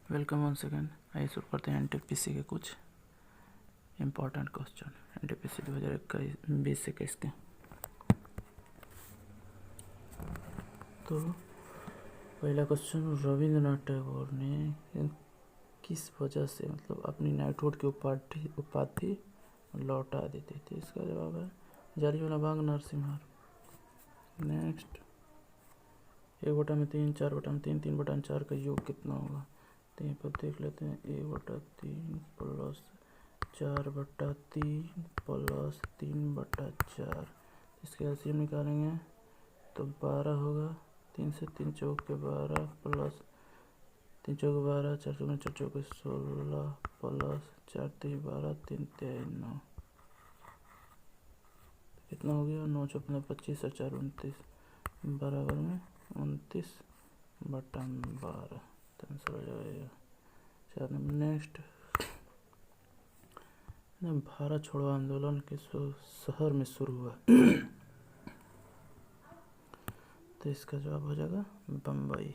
Welcome one second. आइए शुरू करते हैं एनटीपीसी के कुछ इम्पोर्टेंट क्वेश्चन। एनटीपीसी 2021 के। तो पहला क्वेश्चन, रविंद्रनाथ टैगोर ने किस वजह से अपनी नाइटहुड की उपाधि लौटा दी थी? इसका जवाब है जालियांवाला बाग नरसंहार। नेक्स्ट, 1/3, 4/3, 3/4 का योग कितना होगा? तो यहाँ पर देख लेते हैं, 1/3 प्लस 4/3 प्लस 3/4। इसके एलसीएम निकालेंगे तो 12 होगा। 3 से 3 चौक के 12 प्लस 3 चौक 12, 4 चौक 4 चौक 16 प्लस 4 3 12 3 3 9। कितना हो गया? 9 चौक 25 और 4 29 बराबर में 29/12। आंसर हो जाएगा 4 नंबर। नेक्स्ट, भारत छोड़ो आंदोलन किस शहर में शुरू हुआ? तो इसका जवाब हो जाएगा बम्बई।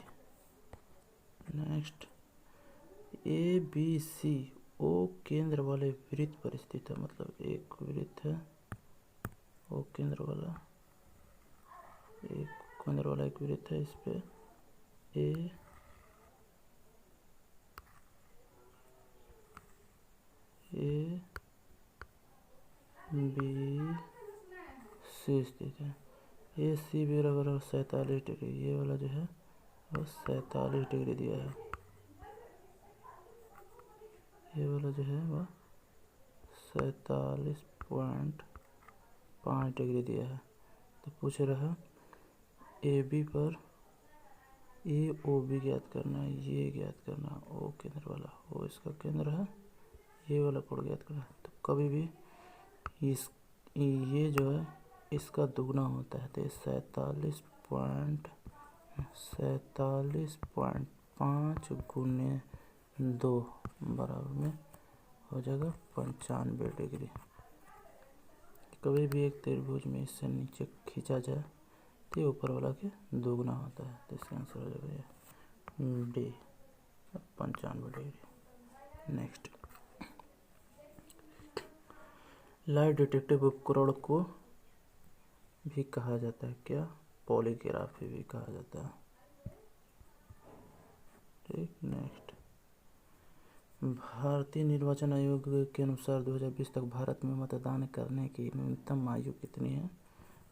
नेक्स्ट, ABC O केंद्र वाले वृत्त पर स्थित है। एक वृत्त है O केंद्र वाला, एक वृत्त है। इस पे ABC स्थित है। AC बराबर 47 डिग्री। ये वाला जो है वो 47 डिग्री दिया है। ये वाला जो है वो 47.5 डिग्री दिया है। तो पूछ रहा AB पर AOB ज्ञात करना है, ये ज्ञात करना है। O केंद्र वाला, O इसका केंद्र है, ये वाला कोण ज्ञात करना है। तो कभी भी ये जो है इसका दुगना होता है। तो 47.5 गुने 2 बराबर में हो जाएगा 95 डिग्री। कभी भी एक त्रिभुज में इससे नीचे खींचा जाए तो ये ऊपर वाला के दोगुना होता है। तो इसका आंसर हो जाएगा D, 95 degree. Next, light detective उपकरण को भी कहा जाता है क्या? पॉलीग्राफी भी कहा जाता है। ठीक। नेक्स्ट, भारतीय निर्वाचन आयोग के अनुसार 2020 तक भारत में मतदान करने की न्यूनतम आयु कितनी है?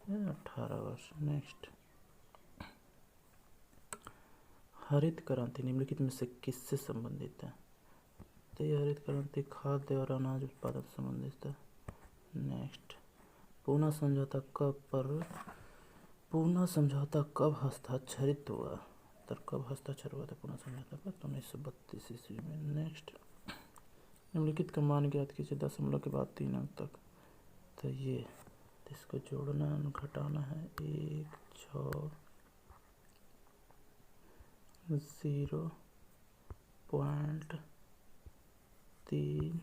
18 वर्ष। नेक्स्ट, हरित क्रांति निम्नलिखित में से किससे संबंधित है? तो ये हरित क्रांति खाद्य और अनाज उत्पादन से संबंधित है। नेक्स्ट, पूना समझौता कब हस्ताक्षरित हुआ? तो कब हस्ताक्षर हुआ था पूना समझौता पर? तो 1932 ईस्वी में। नेक्स्ट, निम्नलिखित का मान ज्ञात कीजिए 0.3 के बाद 3 अंक तक। तो ये इसको जोड़ना घटाना है। 1 6 0.3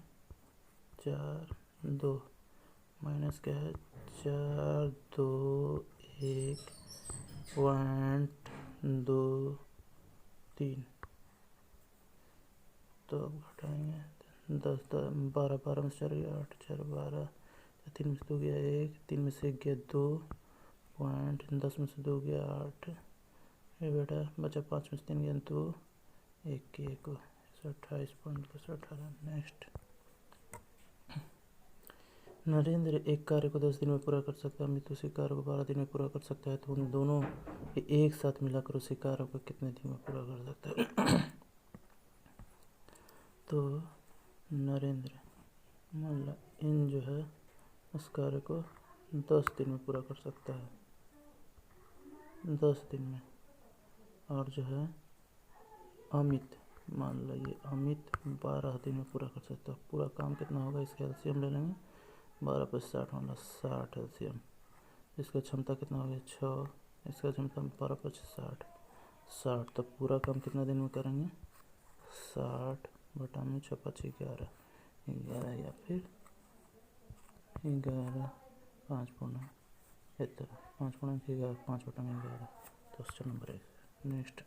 4 2 माइनस क्या है 4 2 1.23। तो अब घटाएंगे 10 12 12 में 4 गया 8 4 12, 3 में से 2 गया 1, 3 में से 1 गया 2 पॉइंट, 10 में से 2 गया 8, ये बेटा बचा 5 में से 3 गया 2, 1 के 1 28.18। नेक्स्ट, नरेंद्र एक कार्य को 10 दिन में पूरा कर सकता है, अमित उसी कार्य को 12 दिन में पूरा कर सकता है। तो उन दोनों एक साथ मिलाकर उसी कार्य को कितने दिन में पूरा कर सकता है? तो नरेंद्र इन जो है उस कार्य को 10 दिन में पूरा कर सकता है, 10 दिन में। और जो है अमित, मान लो ये अमित 12 दिन में पूरा कर सकता है। पूरा काम कितना होगा? इसका एलसीएम ले लेंगे, 12 पर 60 वाला 60 एलसीएम। इसका क्षमता कितना हो गया 6, इसका क्षमता 12 पर 60। तो पूरा काम कितना दिन में करेंगे? 60 बटा में 6 5 11 या फिर 11 5 पूर्ण 5 पूर्ण 11 5 बटा में 11। तो ऑप्शन नंबर 1। नेक्स्ट,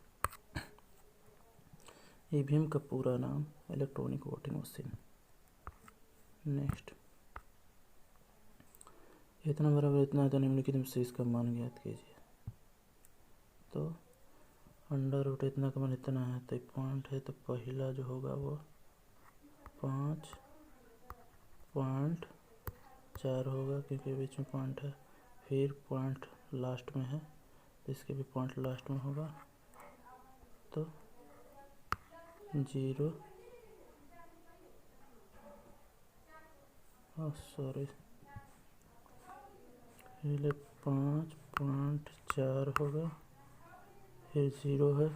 ईवीएम का पूरा नाम इलेक्ट्रॉनिक वोटिंग मशीन। नेक्स्ट, इतना बराबर इतना है तो निम्नलिखित में से इसका मान ज्ञात कीजिए। तो अंडर रूट इतना का मान इतना है तो पॉइंट है, तो पहला जो होगा वो 5.4 होगा क्योंकि बीच में पॉइंट है। फिर पॉइंट लास्ट में है तो इसके भी पॉइंट लास्ट में होगा, तो 0 पहले 5.4 होगा, फिर 0 है,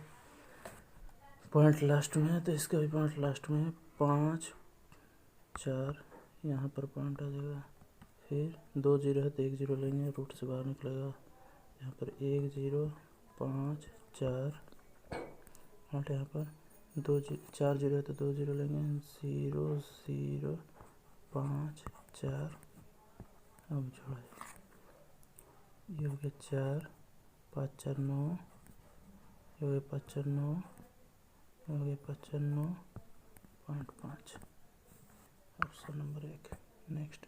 पॉइंट लास्ट में है तो इसका भी पॉइंट लास्ट में है, 5.4 यहाँ पर पॉइंट आ जाएगा। फिर 2 0 है तो 1 0 लेंगे, रूट से बाहर निकलेगा, यहाँ पर 1 0 5 4 8, यहाँ पर 4 0 है तो 2 0 लेंगे, 0 0 5 4, अब जोड़ा ये हो गया 4 5 4 9, ये हो गया 5 4 9, ये हो गया 5 4 9 5, option number 1। Next,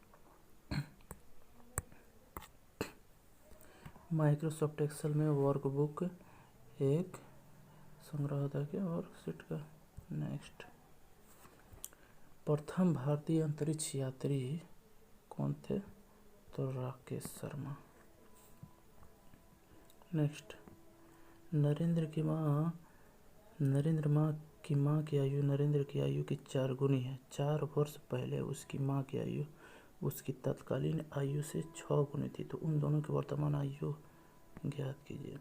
Microsoft Excel में वर्कबुक एक संग्रह होता है क्या वर्कशीट का। नेक्स्ट, प्रथम भारतीय अंतरिक्ष यात्री कौन थे, तो राकेश शर्मा। नेक्स्ट, नरेंद्र माँ की आयु नरेंद्र की आयु की 4 गुनी है। 4 वर्ष पहले उसकी माँ की आयु उसकी तत्कालीन आयु से 6 गुनी थी, तो उन दोनों की वर्तमान आयु ज्ञात कीजिए।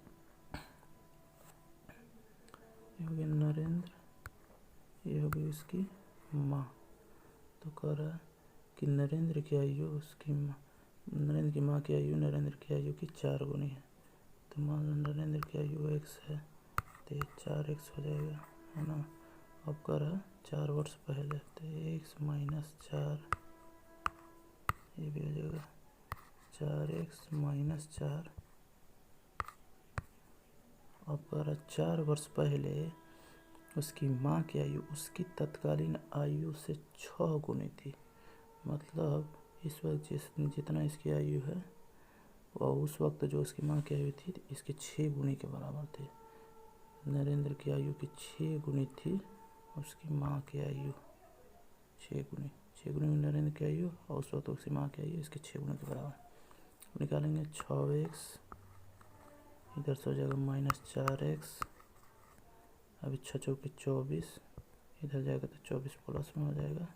ये हो गया नरेंद्र, ये हो गई उसकी माँ, तो कह रहा है कि नरेंद्र की आयु नरेंद्र की माँ की आयु नरेंद्र की आयु की 4 गुनी है। तो मान लो नरेंद्र की आयु x है तो 4x हो जाएगा, है ना। अब कह रहा है 4 वर्ष पहले, तो x - 4, ये भी हो जाएगा 4x - 4। अब कह रहा 4 वर्ष पहले उसकी माँ की आयु उसकी तत्कालीन आयु से 6 गुनी थी, मतलब इस वक्त जितना इसकी आयु है और उस वक्त जो उसकी माँ की आयु थी इसके 6 गुनी के बराबर थी। नरेंद्र की आयु की 6 गुनी थी, उसकी माँ की आयु 6 गुनी नरेंद्र की आयु और उस वक्त उसकी माँ की आयु इसके 6 गुनी के बराबर। निकालेंगे 6x, इधर से हो जाएगा -4x, अभी 6 चौके 24, इधर जाएगा तो 24 प्लस में हो जाएगा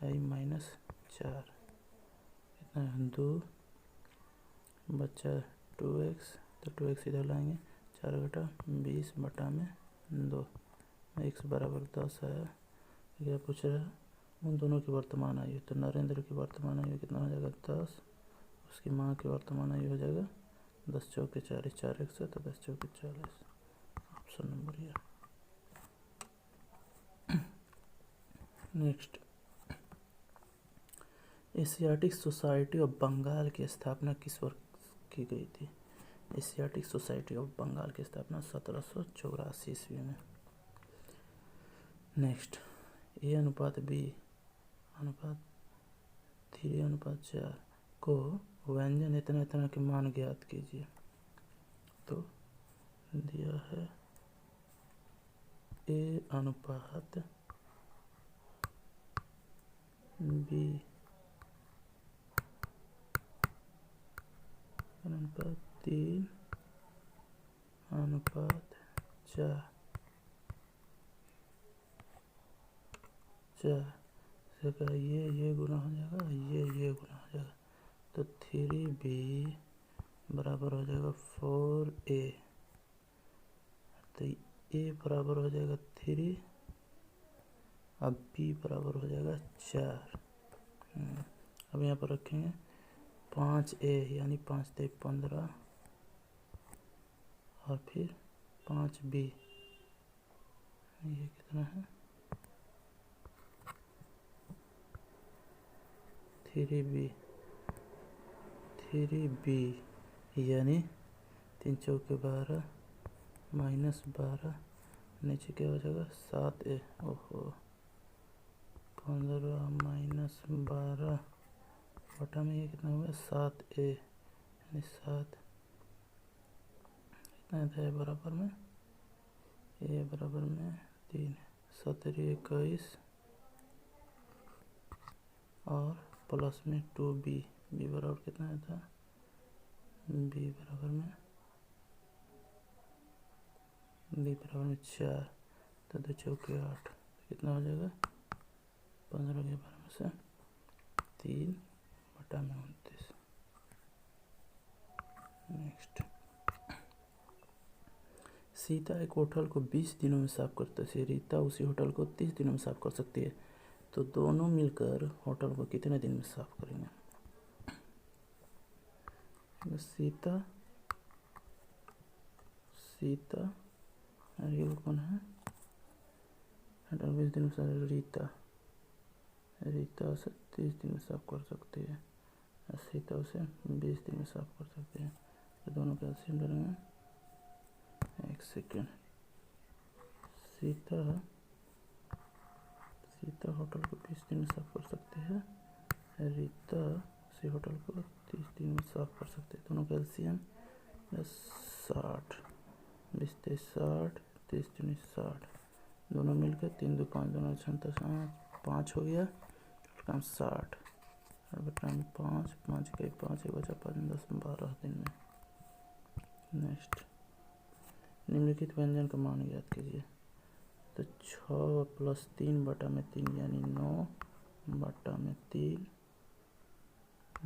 -4, इतना 2 बच्चा 2x, तो 2x इधर लाएंगे, 4 घटा 20 बटा में 2, x बराबर 10 है। क्या पूछ रहा है, उन दोनों की वर्तमान आयु, तो नरेंद्र की वर्तमान आयु कितना हो जाएगा 10, उसकी माँ की वर्तमान आयु हो जाएगा 10 चौके 40, 4x है तो 10 चौके 40, ऑप्शन नंबर ये। Next, Asiatic Society of Bengal की स्थापना किस वर्ष की गई थी। एशियाटिक सोसाइटी ऑफ बंगाल की स्थापना 1784 ईस्वी में। नेक्स्ट, A/B अनुपात 3/4 को व्यंजन इतना इतना के मान ज्ञात कीजिए। तो दिया है A/B अनुपात 3/4 का ये गुना हो जाएगा, ये गुना हो जाएगा, तो 3B बराबर हो जाएगा 4A, तो A बराबर हो जाएगा 3, अब B बराबर हो जाएगा 4। अब यहाँ पर रखेंगे 5A यानी 5 × 15 और फिर 5B, ये कितना है 3B यानी 3 चौके 12 -12 नीचे क्या हो जाएगा 7a। ओहो 15 माइनस 12 बटा में ये कितना होगा 7a, यानी 7 कितना था ए बराबर में 3, 17 21 और प्लस में 2b, b बराबर कितना था b बराबर में 4, तो 2 चौके 8, कितना हो जाएगा 15 के बारे में से 3 बटा में 29। नेक्स्ट, सीता एक होटल को 20 दिनों में साफ करते है, रीता उसी होटल को 30 दिनों में साफ कर सकती है, तो दोनों मिलकर होटल को कितने दिन में साफ करेंगे। सीता और ये कौन है होटल 20 दिन में साफ, रीता उसे 30 दिन में साफ कर सकती है, सीता उसे 20 दिन में साफ कर सकती है, तो दोनों का एलसीएम डालेंगे। एक सेकेंड, सीता होटल को 20 दिन में साफ कर सकती है, रीता उसी होटल को 30 दिन में साफ कर सकते हैं, दोनों का एलसीएम 60, 20 23 60, 30 23 60, दोनों मिलकर 3 2 5, दोनों क्षमता 5 हो गया, काम 60 और बटा में 5 5 के 5 बचा 5 10 12 दिन में। नेक्स्ट, निम्नलिखित व्यंजन का मान याद कीजिए, तो 6 + 3 बटा में 3 यानी 9 बटा में 3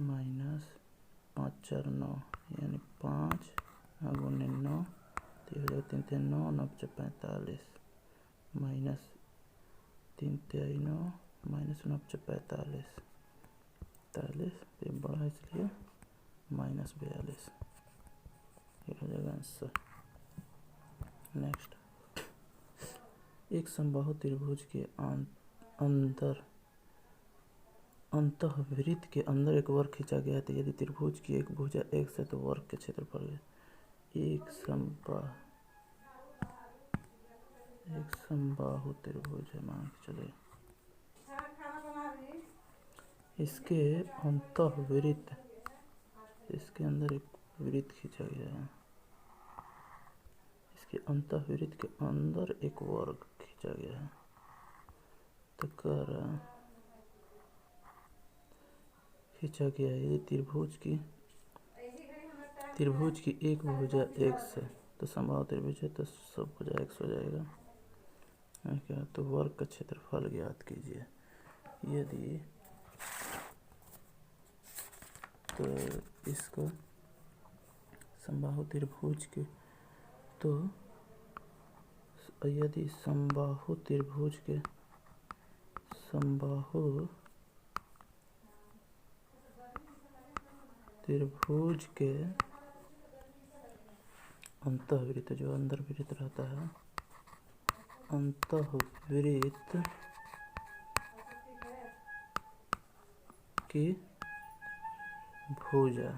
माइनस 5 4 9 यानी 5 गुने 9, तो हो जाएगा 3 3 9 9 45 माइनस 3 3 9 माइनस 9 45 45, तो बड़ा इसलिए -42, ये हो जाएगा आंसर। नेक्स्ट, एक समबाहु त्रिभुज के अंतःवृत्त के अंदर एक वर्ग खींचा गया है, तो यदि त्रिभुज की एक भुजा x है तो वर्ग के क्षेत्रफल है। एक समबाहु त्रिभुज है, मान के चलिए, इसके अंदर एक वृत्त खींचा गया है, इसके अंतःवृत्त के अंदर एक वर्ग खींचा गया है, तो खींचा गया है, ये त्रिभुज की एक भुजा x है, तो समबाहु त्रिभुज है तो सब भुजा x हो जाएगा। क्या, तो वर्ग का क्षेत्रफल ज्ञात कीजिए। यदि तो इसको समबाहु त्रिभुज के, तो यदि समबाहु त्रिभुज के अंतःवृत्त, जो अंदर वृत्त रहता है, अंतःवृत्त की भुजा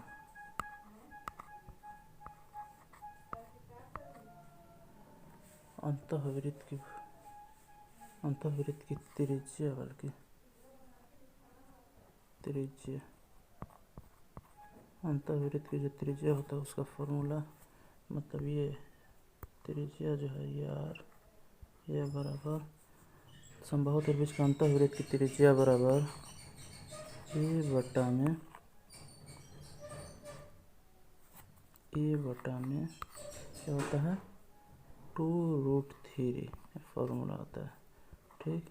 अंतःवृत्त की त्रिज्या, अंतःवृत्त की जो त्रिज्या होता है उसका फॉर्मूला, मतलब ये त्रिज्या जो है ये बराबर समबाहु त्रिभुज का अंतःवृत्त की त्रिज्या बराबर a बटा में क्या होता है 2√3 फॉर्मूला होता है। ठीक,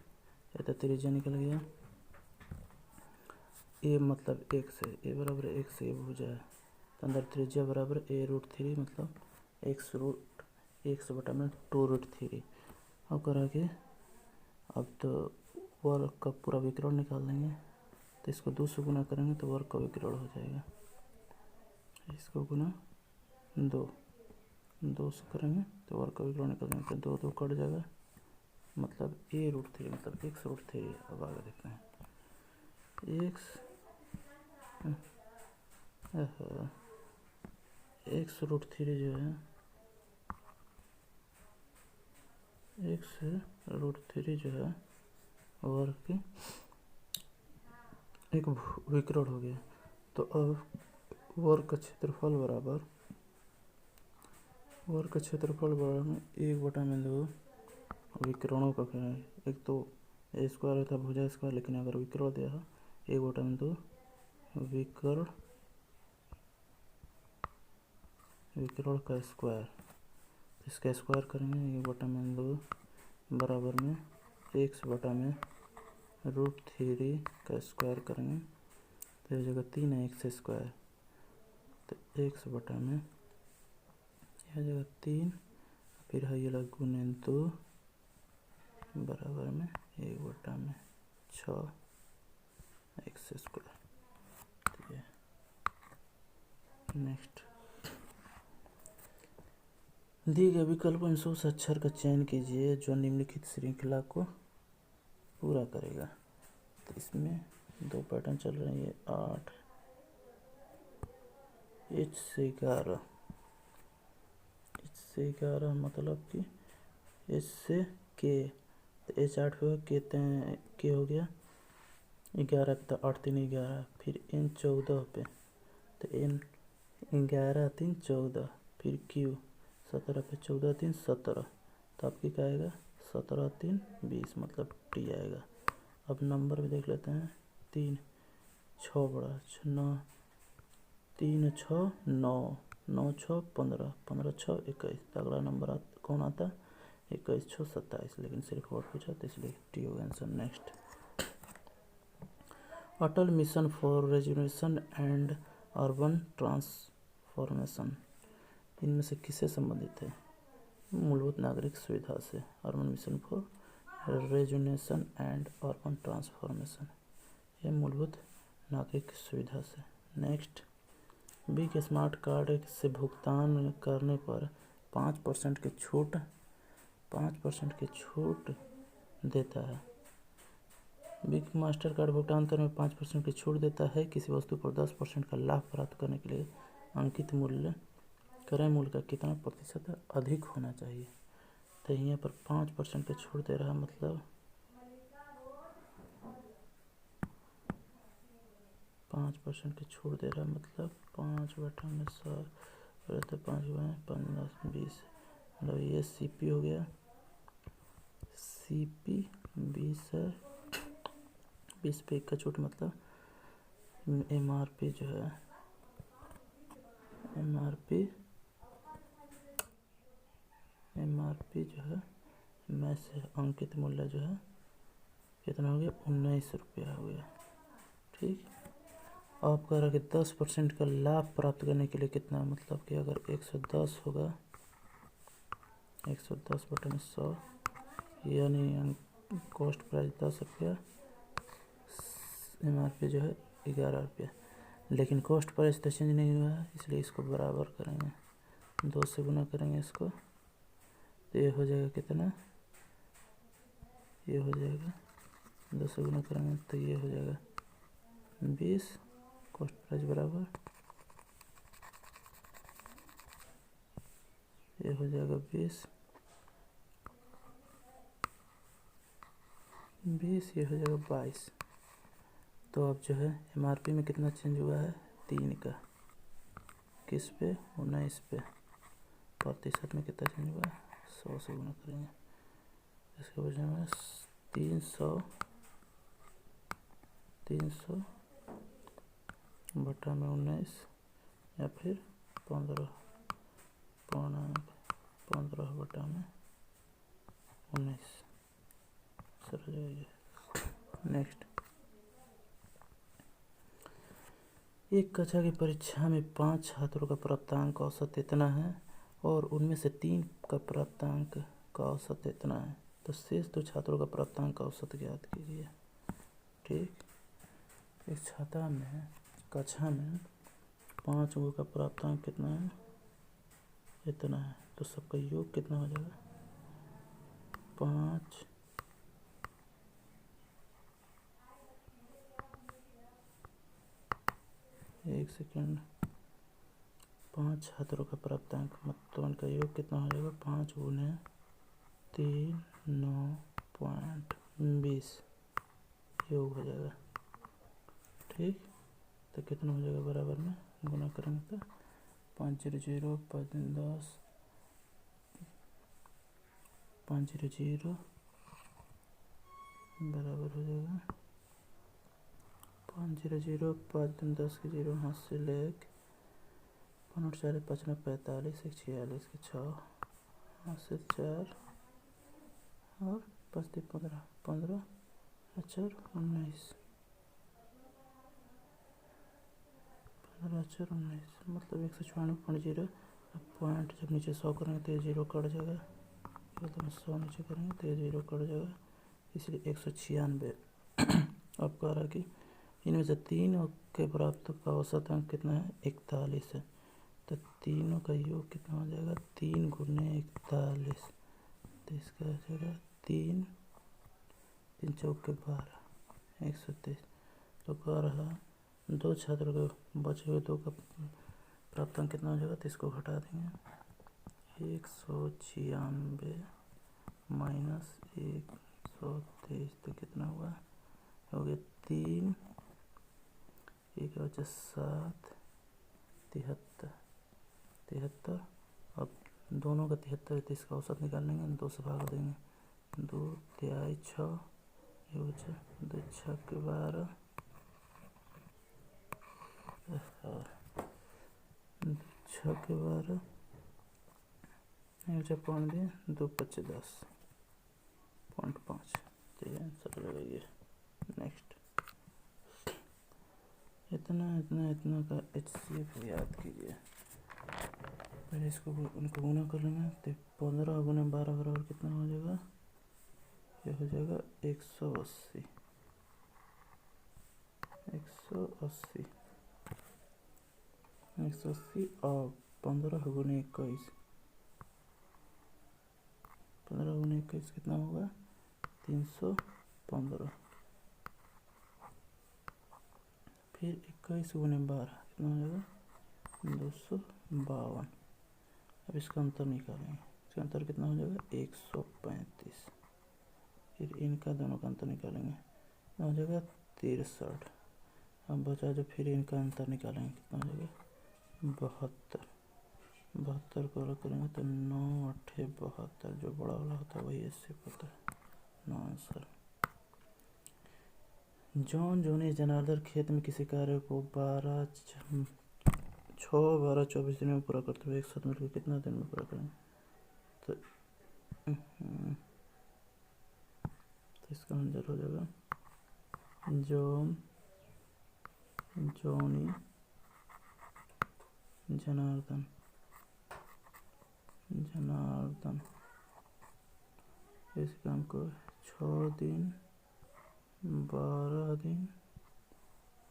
ये तो त्रिज्या निकल गया, a मतलब x है, a बराबर x से भुजा है, तो अंदर त्रिज्या बराबर a√3 मतलब x बटा में 2√3। अब करा के अब तो वर्ग का पूरा विकर्ण निकाल देंगे, तो इसको 2 से गुना करेंगे तो वर्ग का विकर्ण हो जाएगा, इसको गुना 2 से करेंगे तो वर्ग का विकर्ण निकाल देंगे, तो 2 2 कट जाएगा, मतलब a√3 मतलब x√3। अब आगे देखते हैं, x√3 जो है 1 से √3 जो है वर्ग की एक विकर्ण हो गया। तो अब वर्ग का क्षेत्रफल बराबर में 1/2 विकर्णों का क्या है। एक तो ए स्क्वायर होता है भुजा स्क्वायर, लेकिन अगर विकर्ण दिया है 1/2 विकर्ण का स्क्वायर, इसका स्क्वायर करेंगे 1/2 बराबर में x/√3 का स्क्वायर करेंगे तो यह जगह 3 है x स्क्वायर, तो x बटा में यह जगह 3 फिर है ये लग गुने 2 बराबर में 1/6 x स्क्वायर। नेक्स्ट, दिए गए विकल्पों में उस अक्षर का चयन कीजिए जो निम्नलिखित श्रृंखला को पूरा करेगा। तो इसमें 2 पैटर्न चल रहे हैं, ये 8 h से 11 मतलब कि h से k, तो h 8 पे k हो गया 11 पे, तो 8 3 11, फिर n 14 पे, तो n 11 3 14, फिर q 17 पे 14 3 17, तो आपकी क्या आएगा 17 3 20 मतलब t आएगा। अब नंबर भी देख लेते हैं, 3 6 बड़ा 9, 3 6 9, 9 6 15, 15 6 21, तो अगला नंबर कौन आता है 21 6 27, लेकिन सिर्फ और पूछा तो इसलिए टी होगा answer. Next, Atal mission for rejuvenation and urban transformation इनमें से किससे संबंधित है। मूलभूत नागरिक सुविधा से। Urban mission for rejuvenation and urban transformation, यह मूलभूत नागरिक सुविधा से। नेक्स्ट, बिग स्मार्ट कार्ड से भुगतान करने पर 5% की छूट देता है। बिग मास्टर कार्ड भुगतान करने में 5% की छूट देता है। किसी वस्तु पर 10% का लाभ प्राप्त करने के लिए अंकित क्रय मूल्य का कितना प्रतिशत अधिक होना चाहिए। तो यहाँ पर 5% की छूट दे रहा है, मतलब 5% की छूट दे रहा है, मतलब 5/100 तो 5 15 20, मतलब ये CP हो गया, CP 20 है, 20 पे 1 का छूट, मतलब MRP जो है में से अंकित मूल्य जो है कितना हो गया 19 रुपया हो गया। ठीक, आप कह रहा कि 10% का लाभ प्राप्त करने के लिए कितना, मतलब कि अगर 110 होगा 110/100 यानी कॉस्ट प्राइस 10 रुपया, MRP जो है 11 रुपया, लेकिन कॉस्ट प्राइस तो चेंज नहीं हुआ है, इसलिए इसको बराबर करेंगे, 2 से गुना करेंगे इसको, तो ये हो जाएगा कितना, ये हो जाएगा 2 से गुना करेंगे तो ये हो जाएगा 20, कॉस्ट प्राइस बराबर ये हो जाएगा 20, ये हो जाएगा 22। तो अब जो है MRP में कितना चेंज हुआ है 3 का, किस पे 19 पे, प्रतिशत में कितना चेंज हुआ है 100 से गुना करेंगे, इसके वजह में 300 बटा में 19 या फिर 15 बटा में 19 सर हो जाएगा। नेक्स्ट, एक कक्षा की परीक्षा में 5 छात्रों का प्राप्तांक औसत इतना है और उनमें से 3 का प्राप्तांक का औसत इतना है, तो शेष 2 छात्रों का प्राप्तांक का औसत ज्ञात कीजिए। ठीक, इस कक्षा में 5 का प्राप्तांक कितना है इतना है, तो सबका योग कितना हो जाएगा 5 1 सेकेंड, 5 छात्रों का प्राप्तांक मतलब उनका योग कितना हो जाएगा 5 गुने 39.20 योग हो जाएगा। ठीक, तो कितना हो जाएगा, बराबर में गुना करेंगे तो 500 5×10 500 बराबर हो जाएगा 500 5×10 के 0 हाथ से लेक 5 4 5 45 1 46 के 6 हाथ से 4 और 5 15 15 4 19 15 4 19 मतलब 194.0। पॉइंट जब नीचे 100 करेंगे तो ये 0 कट जाएगा, मतलब 100 नीचे करेंगे तो ये 0 कट जाएगा, इसलिए 196। अब कह रहा है कि इनमें से तीनों के प्राप्त का औसत अंक कितना है, 41 है। तो तीनों का योग कितना हो जाएगा, 3 गुने 41, तो इसका हो जाएगा 3 3 चौके 12 123। तो कह रहा 2 छात्रों के बचे हुए 2 का प्राप्त अंक कितना हो जाएगा, तो इसको घटा देंगे 196 माइनस 123, तो कितना हुआ, हो गया 3 एक बचा 7 73। अब दोनों का 73 तो इसका औसत निकाल लेंगे, 2 से भाग देंगे, 2 तिहाई 6 ये बचा 2 6 के 12 6 के 12 बचा पॉइंट दिए 2 5 10.5, तो ये आंसर लगाइए। नेक्स्ट, इतना का HCF याद कीजिए। पहले इसको उनको गुना कर लेंगे, तो 15 गुना 12 बराबर कितना हो जाएगा, ये हो जाएगा 180 और 15 गुना 21 कितना होगा, 315। फिर 21 गुना 12 कितना हो जाएगा, 252। अब इसका अंतर निकालेंगे, इसका अंतर कितना हो जाएगा, 135। फिर इनका दोनों का अंतर निकालेंगे, कितना हो जाएगा 63। अब बचा जो, फिर इनका अंतर निकालेंगे, कितना हो जाएगा 72। 72 को अलग करेंगे तो 9 8 72, जो बड़ा वाला होता है वही इससे होता है। No answer. जोनी जनार्दन खेत में किसी कार्य को 6 12 24 दिन में पूरा करते हुए एक साथ मिलकर कितना दिन में पूरा करेंगे, तो इसका आंसर हो जाएगा जोनी जनार्दन इस काम को 6 दिन 12 दिन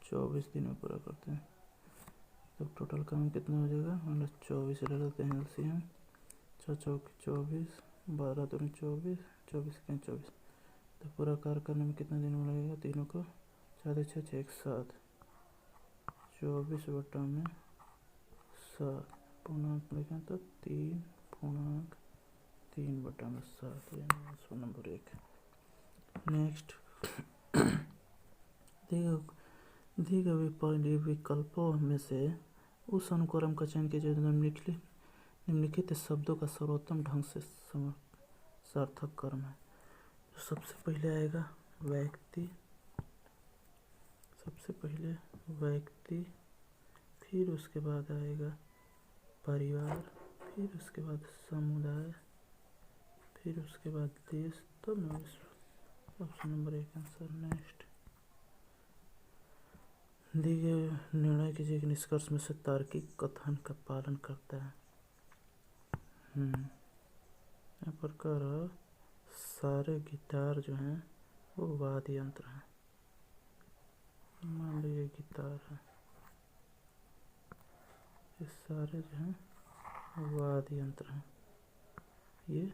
24 दिन में पूरा करते हैं। तो टोटल काम कितना हो जाएगा, मतलब 24 ले लेते हैं एलसीएम, 6 चौक 24 12 दूनी 24 24 के 24। तो पूरा कार्य करने में कितना दिन में लगेगा, तीनों को 4 6 6 एक साथ 24 बटा में 7 पूर्णांक लिखें तो 3.3 बटा में 7, आंसर नंबर 1। नेक्स्ट, दिए गए विकल्पों में से उस अनुक्रम का चयन कीजिए जो निम्नलिखित शब्दों का सर्वोत्तम ढंग से सार्थक कर्म है। तो सबसे पहले आएगा व्यक्ति, फिर उसके बाद आएगा परिवार, फिर उसके बाद समुदाय, फिर उसके बाद देश। तो ऑप्शन नंबर 1 आंसर। नेक्स्ट, दिए गए निर्णय कीजिए कि निष्कर्ष में से तार्किक कथन का पालन करता है। यहाँ पर कह रहा सारे गिटार जो हैं वो वाद्य यंत्र हैं। मान लीजिए गिटार है, ये सारे जो हैं वाद्य यंत्र हैं। ये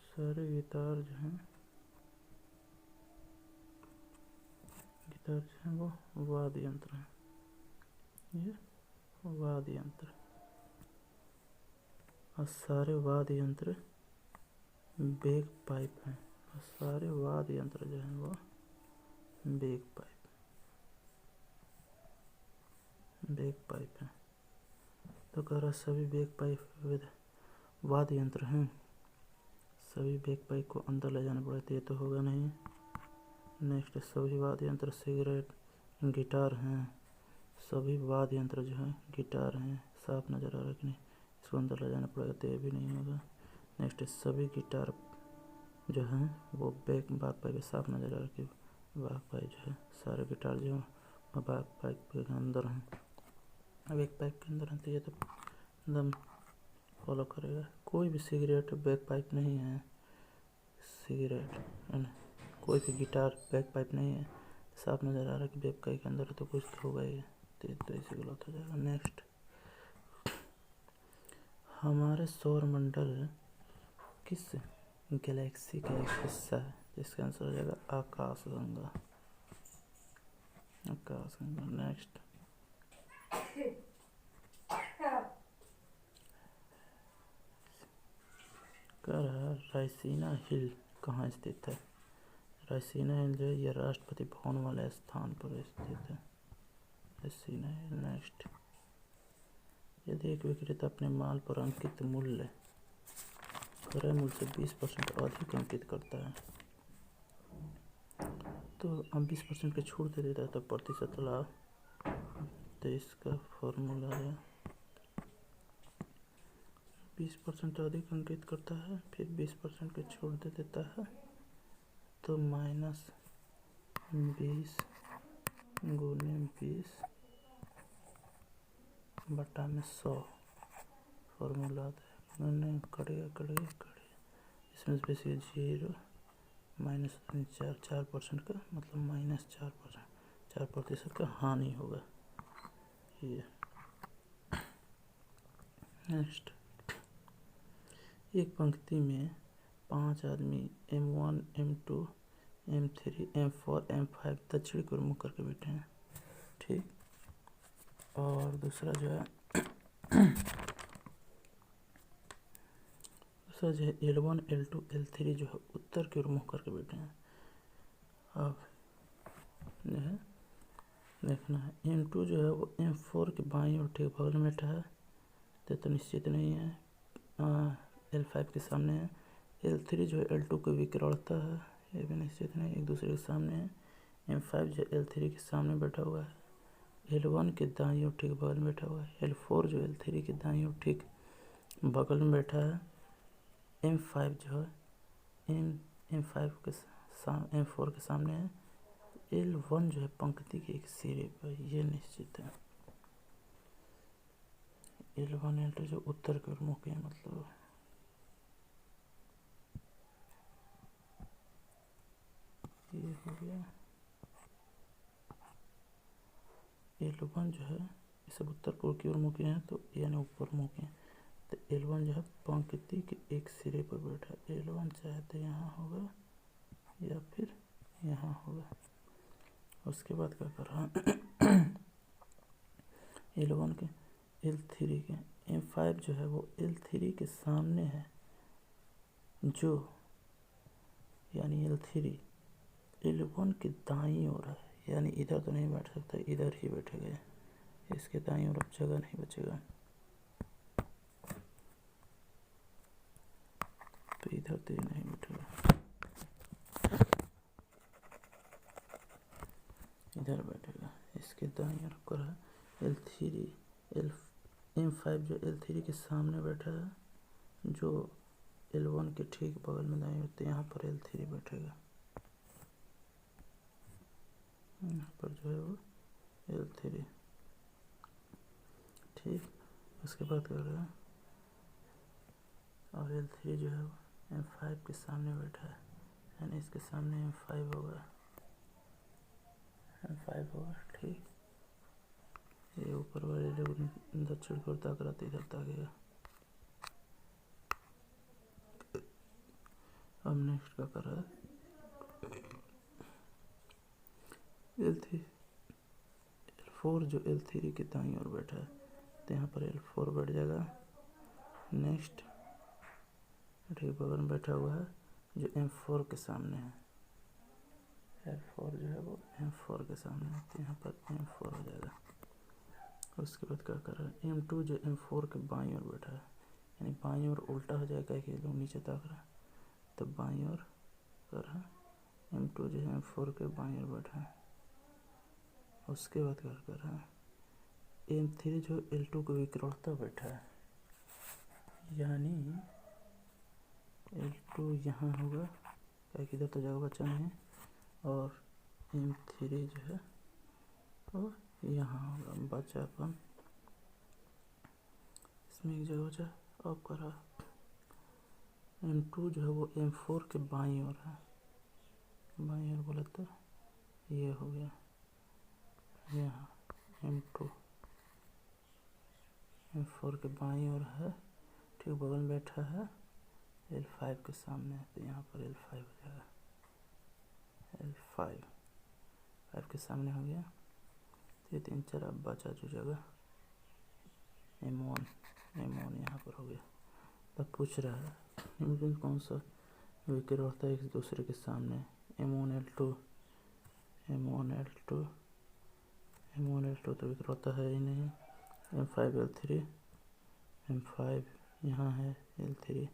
सारे गिटार जो हैं वो वाद्य यंत्र हैं। ये वाद्य यंत्र। और सारे वाद्य यंत्र बेग पाइप हैं। और सारे वाद्य यंत्र जो हैं वो बेग पाइप हैं। तो कह रहा सभी बेग पाइप विद वाद्य यंत्र हैं। सभी बेग पाइप को अंदर ले जाना पड़े तो ये तो होगा नहीं। नेक्स्ट, सभी वाद्य यंत्र सिगरेट गिटार हैं। सभी वाद्य यंत्र जो हैं गिटार हैं। साफ नज़र आ रहा है कि नहीं, इसको अंदर ले जाना पड़ेगा तो ये भी नहीं होगा। नेक्स्ट, सभी गिटार जो हैं वो बैक पाइप साफ नज़र आ रहा है कि बैक पाइप जो है सारे गिटार जो हैं वो बैक पाइप के अंदर हैं। अब एक पाइप के अंदर हैं तो ये तो एकदम फॉलो करेगा। कोई भी सिगरेट बैक पाइप नहीं है। सिगरेट कोई भी गिटार बैक पाइप नहीं है। साफ नज़र आ रहा है कि बैक पाइप के अंदर है तो कुछ तो होगा ही। तो इसे गलत हो जाएगा। नेक्स्ट, हमारे सौरमंडल किस गैलेक्सी का एक हिस्सा है? इसका आंसर हो जाएगा आकाशगंगा। आकाशगंगा। नेक्स्ट, कह रहा रायसीना हिल कहाँ स्थित है? रायसीना हिल जो है ये राष्ट्रपति भवन वाले स्थान पर स्थित है। रायसीना हिल। नेक्स्ट, यदि एक विक्रेता अपने माल पर अंकित मूल्य क्रय मूल्य से 20% अधिक अंकित करता है तो हम 20% की छूट दे देता है तो प्रतिशत लाभ। तो इसका फॉर्मूला है 20% अधिक अंकित करता है फिर 20% की छूट दे देता है तो -20 गुने 20 बटा में 100 फॉर्मूला आता है। नहीं कड़े इसमें से 0 माइनस 4% का मतलब -4%, 4% का हानि होगा ये। नेक्स्ट, एक पंक्ति में 5 आदमी M1 M2 M3 M4 M5 दक्षिण की ओर मुँह करके बैठे हैं। ठीक। और दूसरा जो है L1 L2 L3 जो है उत्तर की ओर मुँह करके बैठे हैं। अब जो है देखना है M2 जो है वो M4 के बाईं ओर ठीक बगल में बैठा है तो निश्चित नहीं है। L5 के सामने है। L3 जो है L2 को विकरणता है, ये भी निश्चित नहीं, एक दूसरे के सामने है। M5 जो L3 के सामने बैठा हुआ है। L1 के दाईं ओर ठीक बगल में बैठा हुआ है। L4 जो L3 के दाईं ओर ठीक बगल में बैठा है। M5 जो है M4 के सामने है। L1 जो है पंक्ति के एक सिरे पर, ये निश्चित है। L1 L2 जो उत्तर की ओर मुँह के मतलब ये हो गया। L1 जो है ये सब उत्तर पूर्व की ओर मुँह के हैं तो यानी ऊपर मुँह के हैं तो L1 जो है पंक्ति के एक सिरे पर बैठा है। L1 चाहे तो यहाँ होगा या फिर यहाँ होगा। उसके बाद क्या कर रहा है L1 के L3 के M5 जो है वो L3 के सामने है जो यानी L3 L1 के दाईं ओर है, यानी इधर तो नहीं बैठ सकता, इधर ही बैठेगा। इसके दाईं ओर अब जगह नहीं बचेगा तो इधर तो नहीं बैठेगा, इधर बैठेगा। इसके दाईं ओर कर L3 M5 जो L3 के सामने बैठा है जो L1 के ठीक बगल में दाईं ओर, तो यहाँ पर L3 बैठेगा। यहाँ पर जो है वो L3। ठीक। उसके बाद कर रहा है और L3 जो है वो M5 के सामने बैठा है यानी इसके सामने M5 होगा, M5 होगा। ठीक। ये ऊपर वाले लोग दक्षिण की ओर ताक रहा था, इधर ताकेगा। अब नेक्स्ट क्या कर रहा है L4 जो L3 के दाईं ओर बैठा है तो यहाँ पर L4 बैठ जाएगा। नेक्स्ट ठीक बगल में बैठा हुआ है जो M4 के सामने है, L4 जो है वो M4 के सामने है, तो यहाँ पर M4 हो जाएगा। उसके बाद क्या कर रहा है M2 जो M4 के बाईं ओर बैठा है, यानी बाईं ओर उल्टा हो जाएगा कि लोग नीचे ताक रहा है, तो बाईं ओर कर रहा है M2 जो है M4 के बाईं ओर बैठा है। उसके बाद क्या कर रहा है M3 जो L2 को विकरोड़ता बैठा है, यानी L2 यहाँ होगा क्या कि इधर तो जगह बचा नहीं है, और M3 जो है वो यहाँ होगा, बचा अपन इसमें एक जगह बचा अब करा। M2 जो है वो M4 के बाईं ओर है, बाईं ओर बोला तो ये हो गया यहाँ M2 M4 के बाईं ओर है, ठीक बगल में बैठा है L5 के सामने, तो यहाँ पर L5 हो जाएगा, L5 के सामने हो गया। तो ये 3 4 अब बचा जो जगह M1 यहाँ पर हो गया। तब पूछ रहा है इनमें कौन सा विकेट होता है एक दूसरे के सामने, M1 L2 तो विकेट होता है ही नहीं, M5 L3 M5 यहाँ है, L3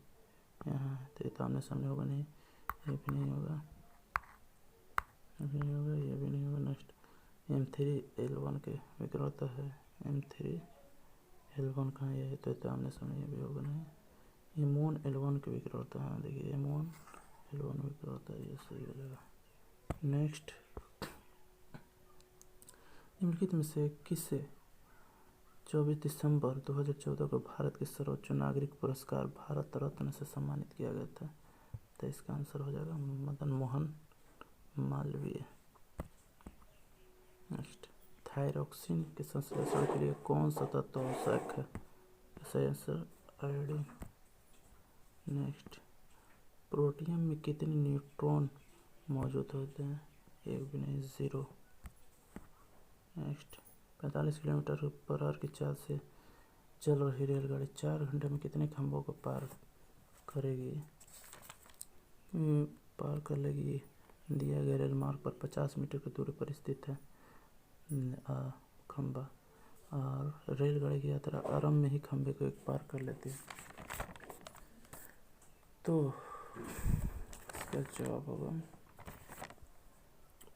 यहाँ है, तो ये तो आमने सामने होगा नहीं, ये भी नहीं होगा, ये भी नहीं होगा, ये भी नहीं होगा। नेक्स्ट M3 L1 के विकेट होता है, M3 L1 कहाँ है, तो आमने सामने ये भी होगा नहीं। M1 L1 के विकेट होता है, देखिए M1 L1 विकेट होता है, ये सही हो जाएगा। नेक्स्ट निम्नलिखित में से किसे 24 दिसंबर 2014 को भारत के सर्वोच्च नागरिक पुरस्कार भारत रत्न से सम्मानित किया गया था, तो इसका आंसर हो जाएगा मदन मोहन मालवीय। नेक्स्ट थायरॉक्सिन के संश्लेषण के लिए कौन सा तत्व आवश्यक है, सही आंसर आयोडीन। नेक्स्ट प्रोटियम में कितने न्यूट्रॉन मौजूद होते हैं, एक भी नहीं, 0। नेक्स्ट 45 किलोमीटर पर आवर की चाल से चल रही रेलगाड़ी 4 घंटे में कितने खंभों को पार करेगी, पार कर लेगी। दिया गया रेल मार्ग पर 50 मीटर की दूरी पर स्थित है खंभा, और रेलगाड़ी की यात्रा आरंभ में ही खंभे को एक पार कर लेती है। तो इसका जवाब होगा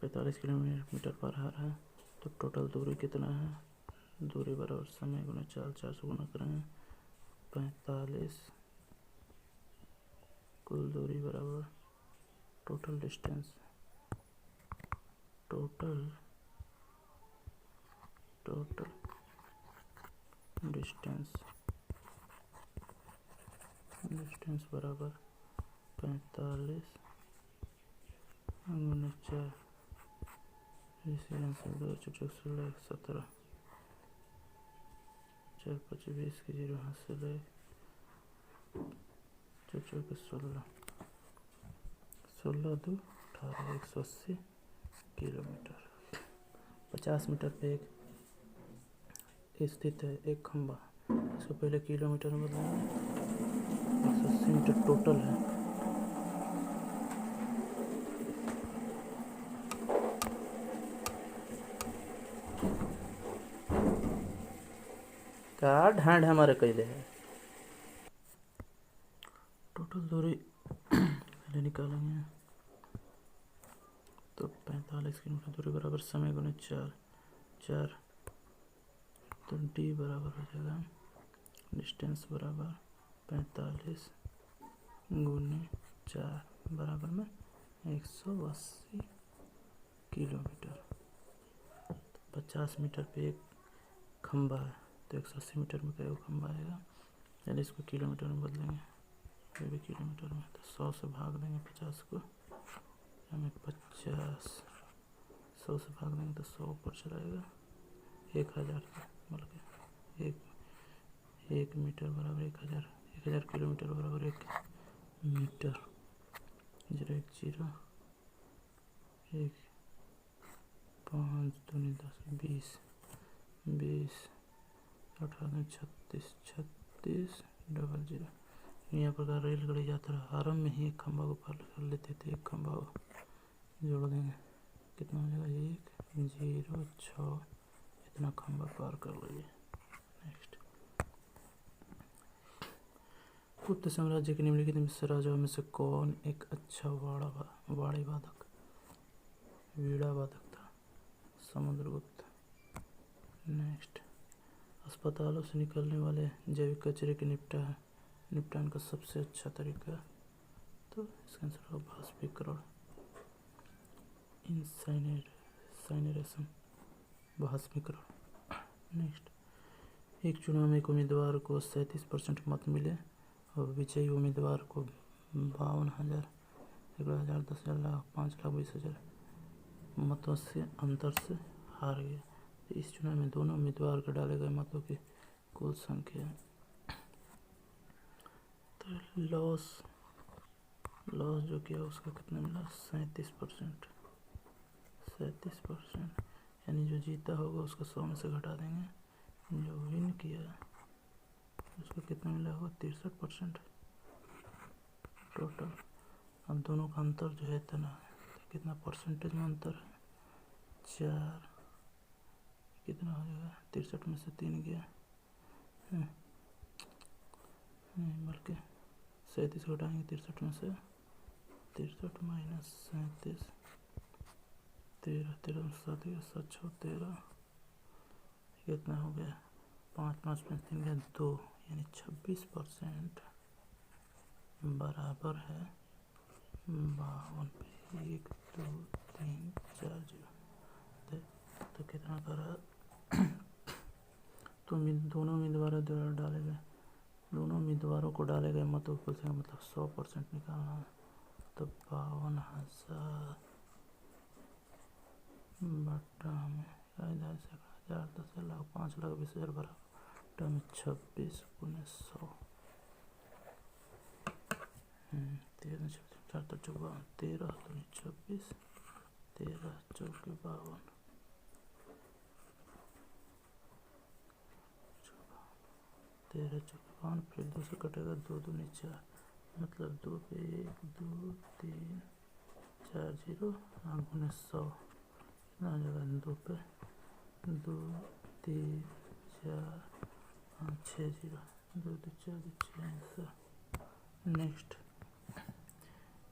45 किलोमीटर पर आ रहा है, तो टोटल दूरी कितना है, दूरी बराबर समय गुना 4 से गुना करेंगे 45, कुल दूरी बराबर टोटल डिस्टेंस, टोटल डिस्टेंस बराबर 45 गुना 4, इसी आंसर 2 चौक 16 17 4 5 20 की 0 हाथ से ले 4 चौक 16 16 2 18 180 किलोमीटर। 50 मीटर पे एक स्थित है एक खंभा, इसको पहले किलोमीटर में बदलेंगे, 180 मीटर टोटल है। क्या ढांड हमारे कैले है, टोटल दूरी पहले निकालेंगे, तो 45 किलोमीटर दूरी बराबर समय गुने 4, तो डी बराबर हो जाएगा डिस्टेंस बराबर 45 गुने 4 बराबर में 180 किलोमीटर। 50 मीटर पे एक खंभा है, तो 180 मीटर में क्या खंभा आएगा, यानी इसको किलोमीटर में बदलेंगे, ये भी किलोमीटर में, तो 100 से भाग देंगे 50 को, हमें 50 100 से भाग देंगे तो 100 ऊपर चलाएगा, 1000 बल्कि एक मीटर बराबर 1000 किलोमीटर बराबर 1 मीटर, 0 1 0 1 5 2 10 20 18 36 00। यहाँ प्रकार रेलगाड़ी यात्रा आरंभ में ही एक खंभा को पार कर लेते थे। एक खंभा को जोड़ देंगे, कितना हो जाएगा 106, इतना खंभा पार कर लीजिए। नेक्स्ट, गुप्त साम्राज्य के निम्नलिखित में से राजाओं में से कौन एक अच्छा वाणी वादक वीणा वादक था? समुद्रगुप्त। नेक्स्ट, अस्पतालों से निकलने वाले जैविक कचरे के निपटान का सबसे अच्छा तरीका, तो इसका आंसर होगा वाष्पीकरण, इंसाइनरेशन, वाष्पीकरण। नेक्स्ट, एक चुनाव में एक उम्मीदवार को 37% मत मिले और विजयी उम्मीदवार को 52,000, 11,000, 10,000, लाख, 5,20,000 मतों से अंतर से हार गया। तो इस चुनाव में दोनों उम्मीदवार के डाले गए मतों की कुल संख्या, तो लॉस जो किया उसका कितना मिला 37%, यानी जो जीता होगा उसका 100 में से घटा देंगे, जो विन किया उसको कितना मिला होगा 63% टोटल। अब दोनों का अंतर जो है इतना है, तो कितना परसेंटेज में अंतर है 4, कितना हो जाएगा 63 में से 3 गया, नहीं बल्कि 37 घटाएंगे 63 में से, 63 माइनस 37, 13, 13 7 गया 7 6 13, कितना हो गया 5 5 में 3 गया 2, यानी 26% बराबर है 52 पे 1 2 3 4 0। तो कितना करा तो दोनों उम्मीदवारों को डाले गए मतों को मतलब 100% निकालना है। तो 52,000 बटा में 1,000, 10,000, लाख, 5,20,000 बराबर में 26 गुने 100, 13 4 तो 54, 13 तो 26, 13 4 के 52, 13 4 52, फिर 2 से कटेगा 2 दूनी 4, मतलब 2 पे 1 2 3 4 0 गुने 100, कितना हो जाएगा 2 पे 2 3 4 6 0, 2 2 4 6। नेक्स्ट,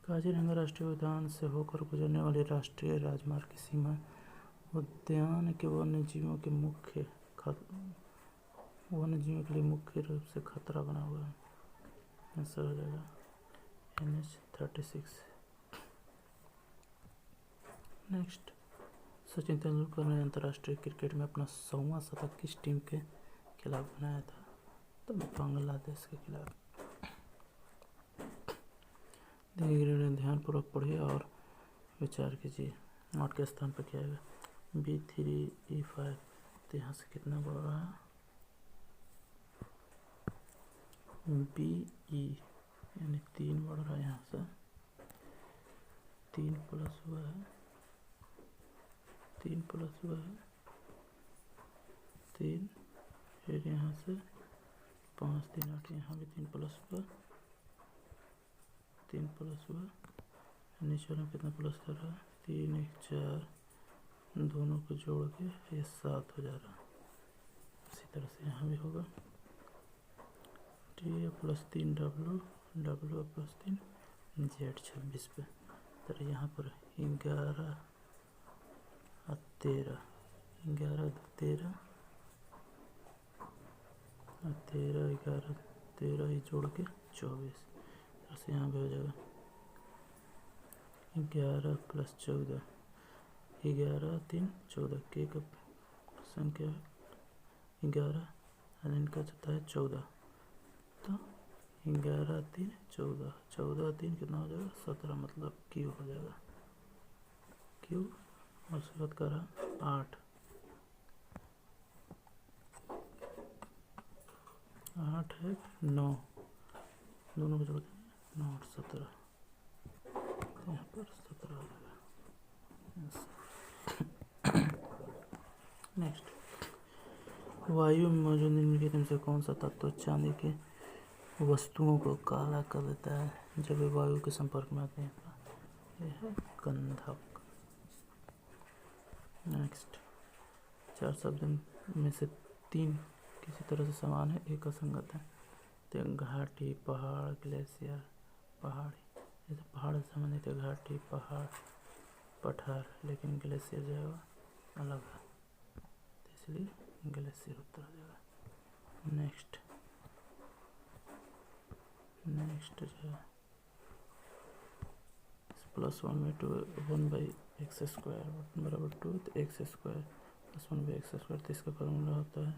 काजीरंगा राष्ट्रीय उद्यान से होकर गुजरने वाली राष्ट्रीय राजमार्ग की सीमा उद्यान के वन्य जीवों के लिए मुख्य रूप से खतरा बना हुआ है। आंसर हो जाएगा NH-36। नेक्स्ट, सचिन तेंदुलकर ने अंतर्राष्ट्रीय क्रिकेट में अपना 100वां शतक किस टीम के खिलाफ बनाया था? तो बांग्लादेश के खिलाफ। ध्यानपूर्वक पढ़िए और विचार कीजिए। 8 के स्थान पर क्या आएगा B3E5, तो यहाँ से कितना बढ़ रहा है BE, यानी 3 बढ़ रहा है, यहाँ से 3 प्लस हुआ है 3, फिर यहाँ से 5 3 8, यहाँ भी 3 प्लस हुआ, नीचे में कितना प्लस कर रहा है 3 1 4, दोनों को जोड़ के ये 7 हो जा रहा है। इसी तरह से यहाँ भी होगा T plus 3 W plus 3 Z 26 पे। तो यहाँ पर 11 और 13, 11 13 और 13 11 13 ही जोड़ के 24, ऐसे यहाँ भी हो जाएगा 11 प्लस 14, 11 3 14 के का संख्या 11 और इनका जाता है 14, तो 11 3 14, 14 3 कितना हो जाएगा 17, मतलब Q हो जाएगा Q। और उसके बाद करा 8 है 9, दोनों को जोड़ देंगे 9 8 17, यहाँ पर 17 हो जाएगा। नेक्स्ट, वायु में मौजूद निम्नलिखित में से कौन सा तत्व चांदी के वस्तुओं को काला कर देता है जब वे वायु के संपर्क में आते हैं। यह है गंधक। नेक्स्ट, 4 शब्द में से 3 किसी तरह से समान है, एक असंगत है। तो घाटी, पहाड़, ग्लेशियर, पहाड़ी। जैसे पहाड़ से संबंधित है घाटी, पहाड़, पठार, लेकिन ग्लेशियर जो है वो अलग है, तो इसलिए ग्लेशियर उत्तर हो जाएगा। नेक्स्ट जो है +1 में 2 1/x² बराबर 2, तो x² +1/x², तो इसका फॉर्मूला होता है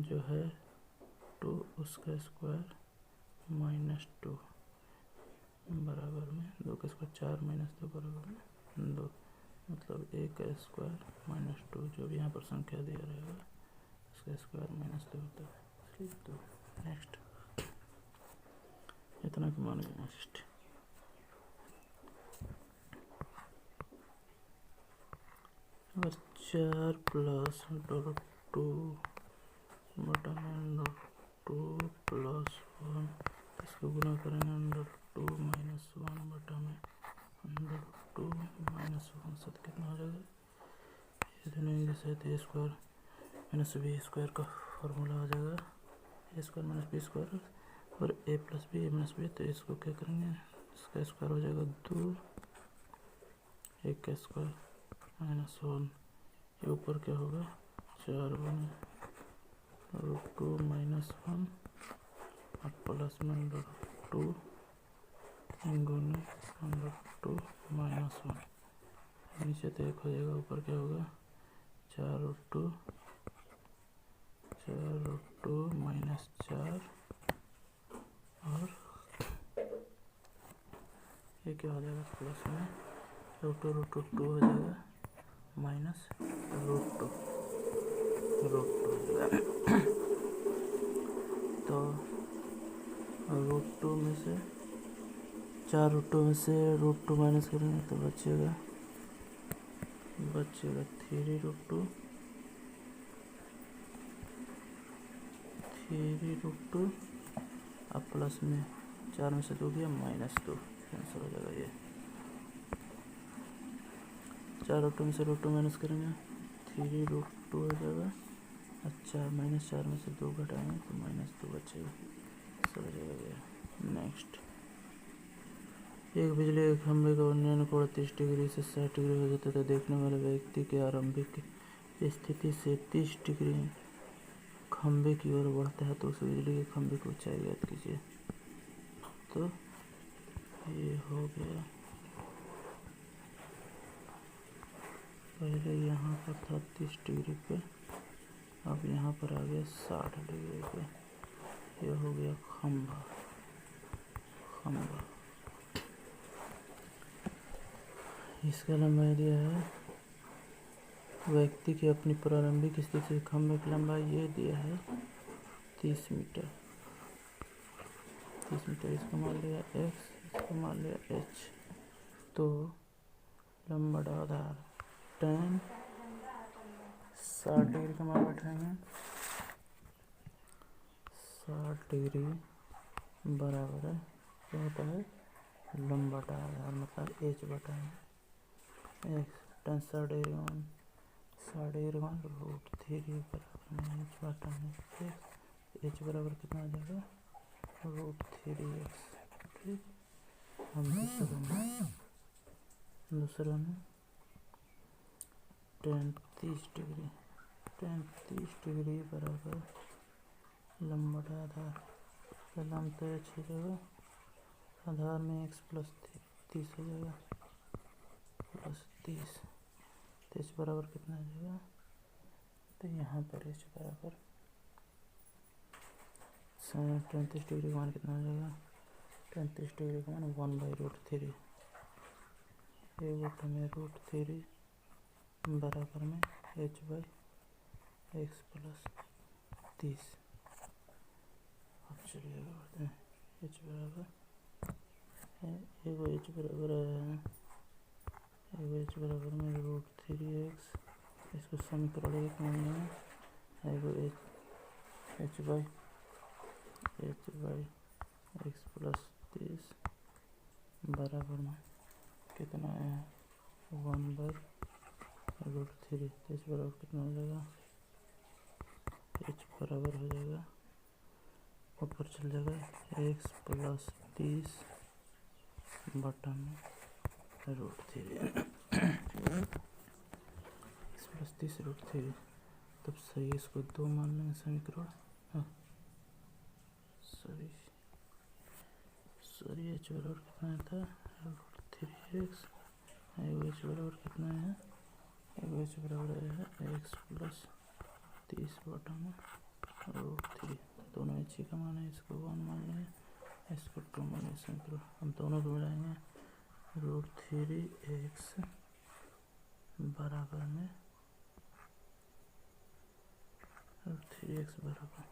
जो है 2 उसका स्क्वायर -2 बराबर में 2 का स्क्वायर 4 -2 बराबर में 2, मतलब 1 का स्क्वायर -2, जो भी यहाँ पर संख्या दिया रहेगा उसका स्क्वायर -2 होता है, इसलिए 2। नेक्स्ट, इतना कि मान नेक्स्ट अगर 4 + (2) बटा में (2 + 1), इसको गुना करेंगे (2 - 1) बटा में (2 - 1), तो कितना हो जाएगा? ये जैसे a² - b² का फॉर्मूला हो जाएगा, a² - b² और a + b - b, तो इसको क्या करेंगे, इसका स्क्वायर हो जाएगा 2, 1 का स्क्वायर -1, ये ऊपर क्या होगा 4 बने (2 - 1) और प्लस में (2) गुने (2 - 1), नीचे तो 1 हो जाएगा, ऊपर क्या होगा 4√2 -4, और ये क्या हो जाएगा प्लस में √2 हो जाएगा -√2 हो जाएगा। तो √2 में से 4√2 में से √2 माइनस करेंगे तो बचेगा 3√2 अब प्लस में 4 में से 2 गया -2, कैंसिल हो जाएगा। ये 4√2 में से √2 माइनस करेंगे 3√2 हो जाएगा। अच्छा, -4 में से 2 घटाएंगे तो -2 बचेगा, हो जाएगा ये। नेक्स्ट, एक बिजली के खंभे का उन्नयन कोण 30 डिग्री से 60 डिग्री हो जाता है, तो देखने वाले व्यक्ति के आरंभिक स्थिति से 30 डिग्री खंभे की ओर बढ़ता है, तो उस बिजली के खंभे की ऊंचाई ज्ञात कीजिए। तो ये हो गया, पहले यहाँ पर था 30 डिग्री पे, अब यहाँ पर आ गया 60 डिग्री पे। ये हो गया खंभा। इसका लंबाई दिया है, व्यक्ति की अपनी प्रारंभिक स्थिति से खंभे की लंबाई ये दिया है 30 मीटर। इसको मान लिया x, इसको मान लिया h। तो लंबा आधार tan 60 डिग्री का मान बैठाएंगे, 60 डिग्री बराबर है क्या होता है लंबा आधार, मतलब h बटा x। tan 60 डिग्री मान √3 बराबर h बटा h बराबर कितना आ जाएगा √3x। ठीक, हम दूसरा में tan 30 डिग्री बराबर लंबा आधार, पहला तो h हो जाएगा, आधार में x + 30 हो जाएगा +30, तो h बराबर कितना आ जाएगा, तो यहाँ पर h बराबर 35 डिग्री का मान कितना हो जाएगा, 35 डिग्री का मान 1/√3, ये बटा में √3 बराबर में h/x + 30। अब चलिए बढ़ते हैं, h बराबर में √3x, इसको समीकरण 1 में h/x H by x plus 30 बराबर में कितना है 1/√3। तो इस बराबर कितना हो जाएगा, एच बराबर हो जाएगा ऊपर चल जाएगा एक्स प्लस 30 बटा में √3 एक्स प्लस 30 √3। तब सही इसको 2 मान लेंगे समीकरण। सॉरी एच बराबर कितना था √3x, एच बराबर कितना है, एच बराबर है एक्स प्लस 30 बटा में √3। दोनों एच का मान है, इसको 1 मान लेंगे, इसको 2 मान लेंगे समीकरण। हम दोनों को मिलाएंगे √3x बराबर में √3x बराबर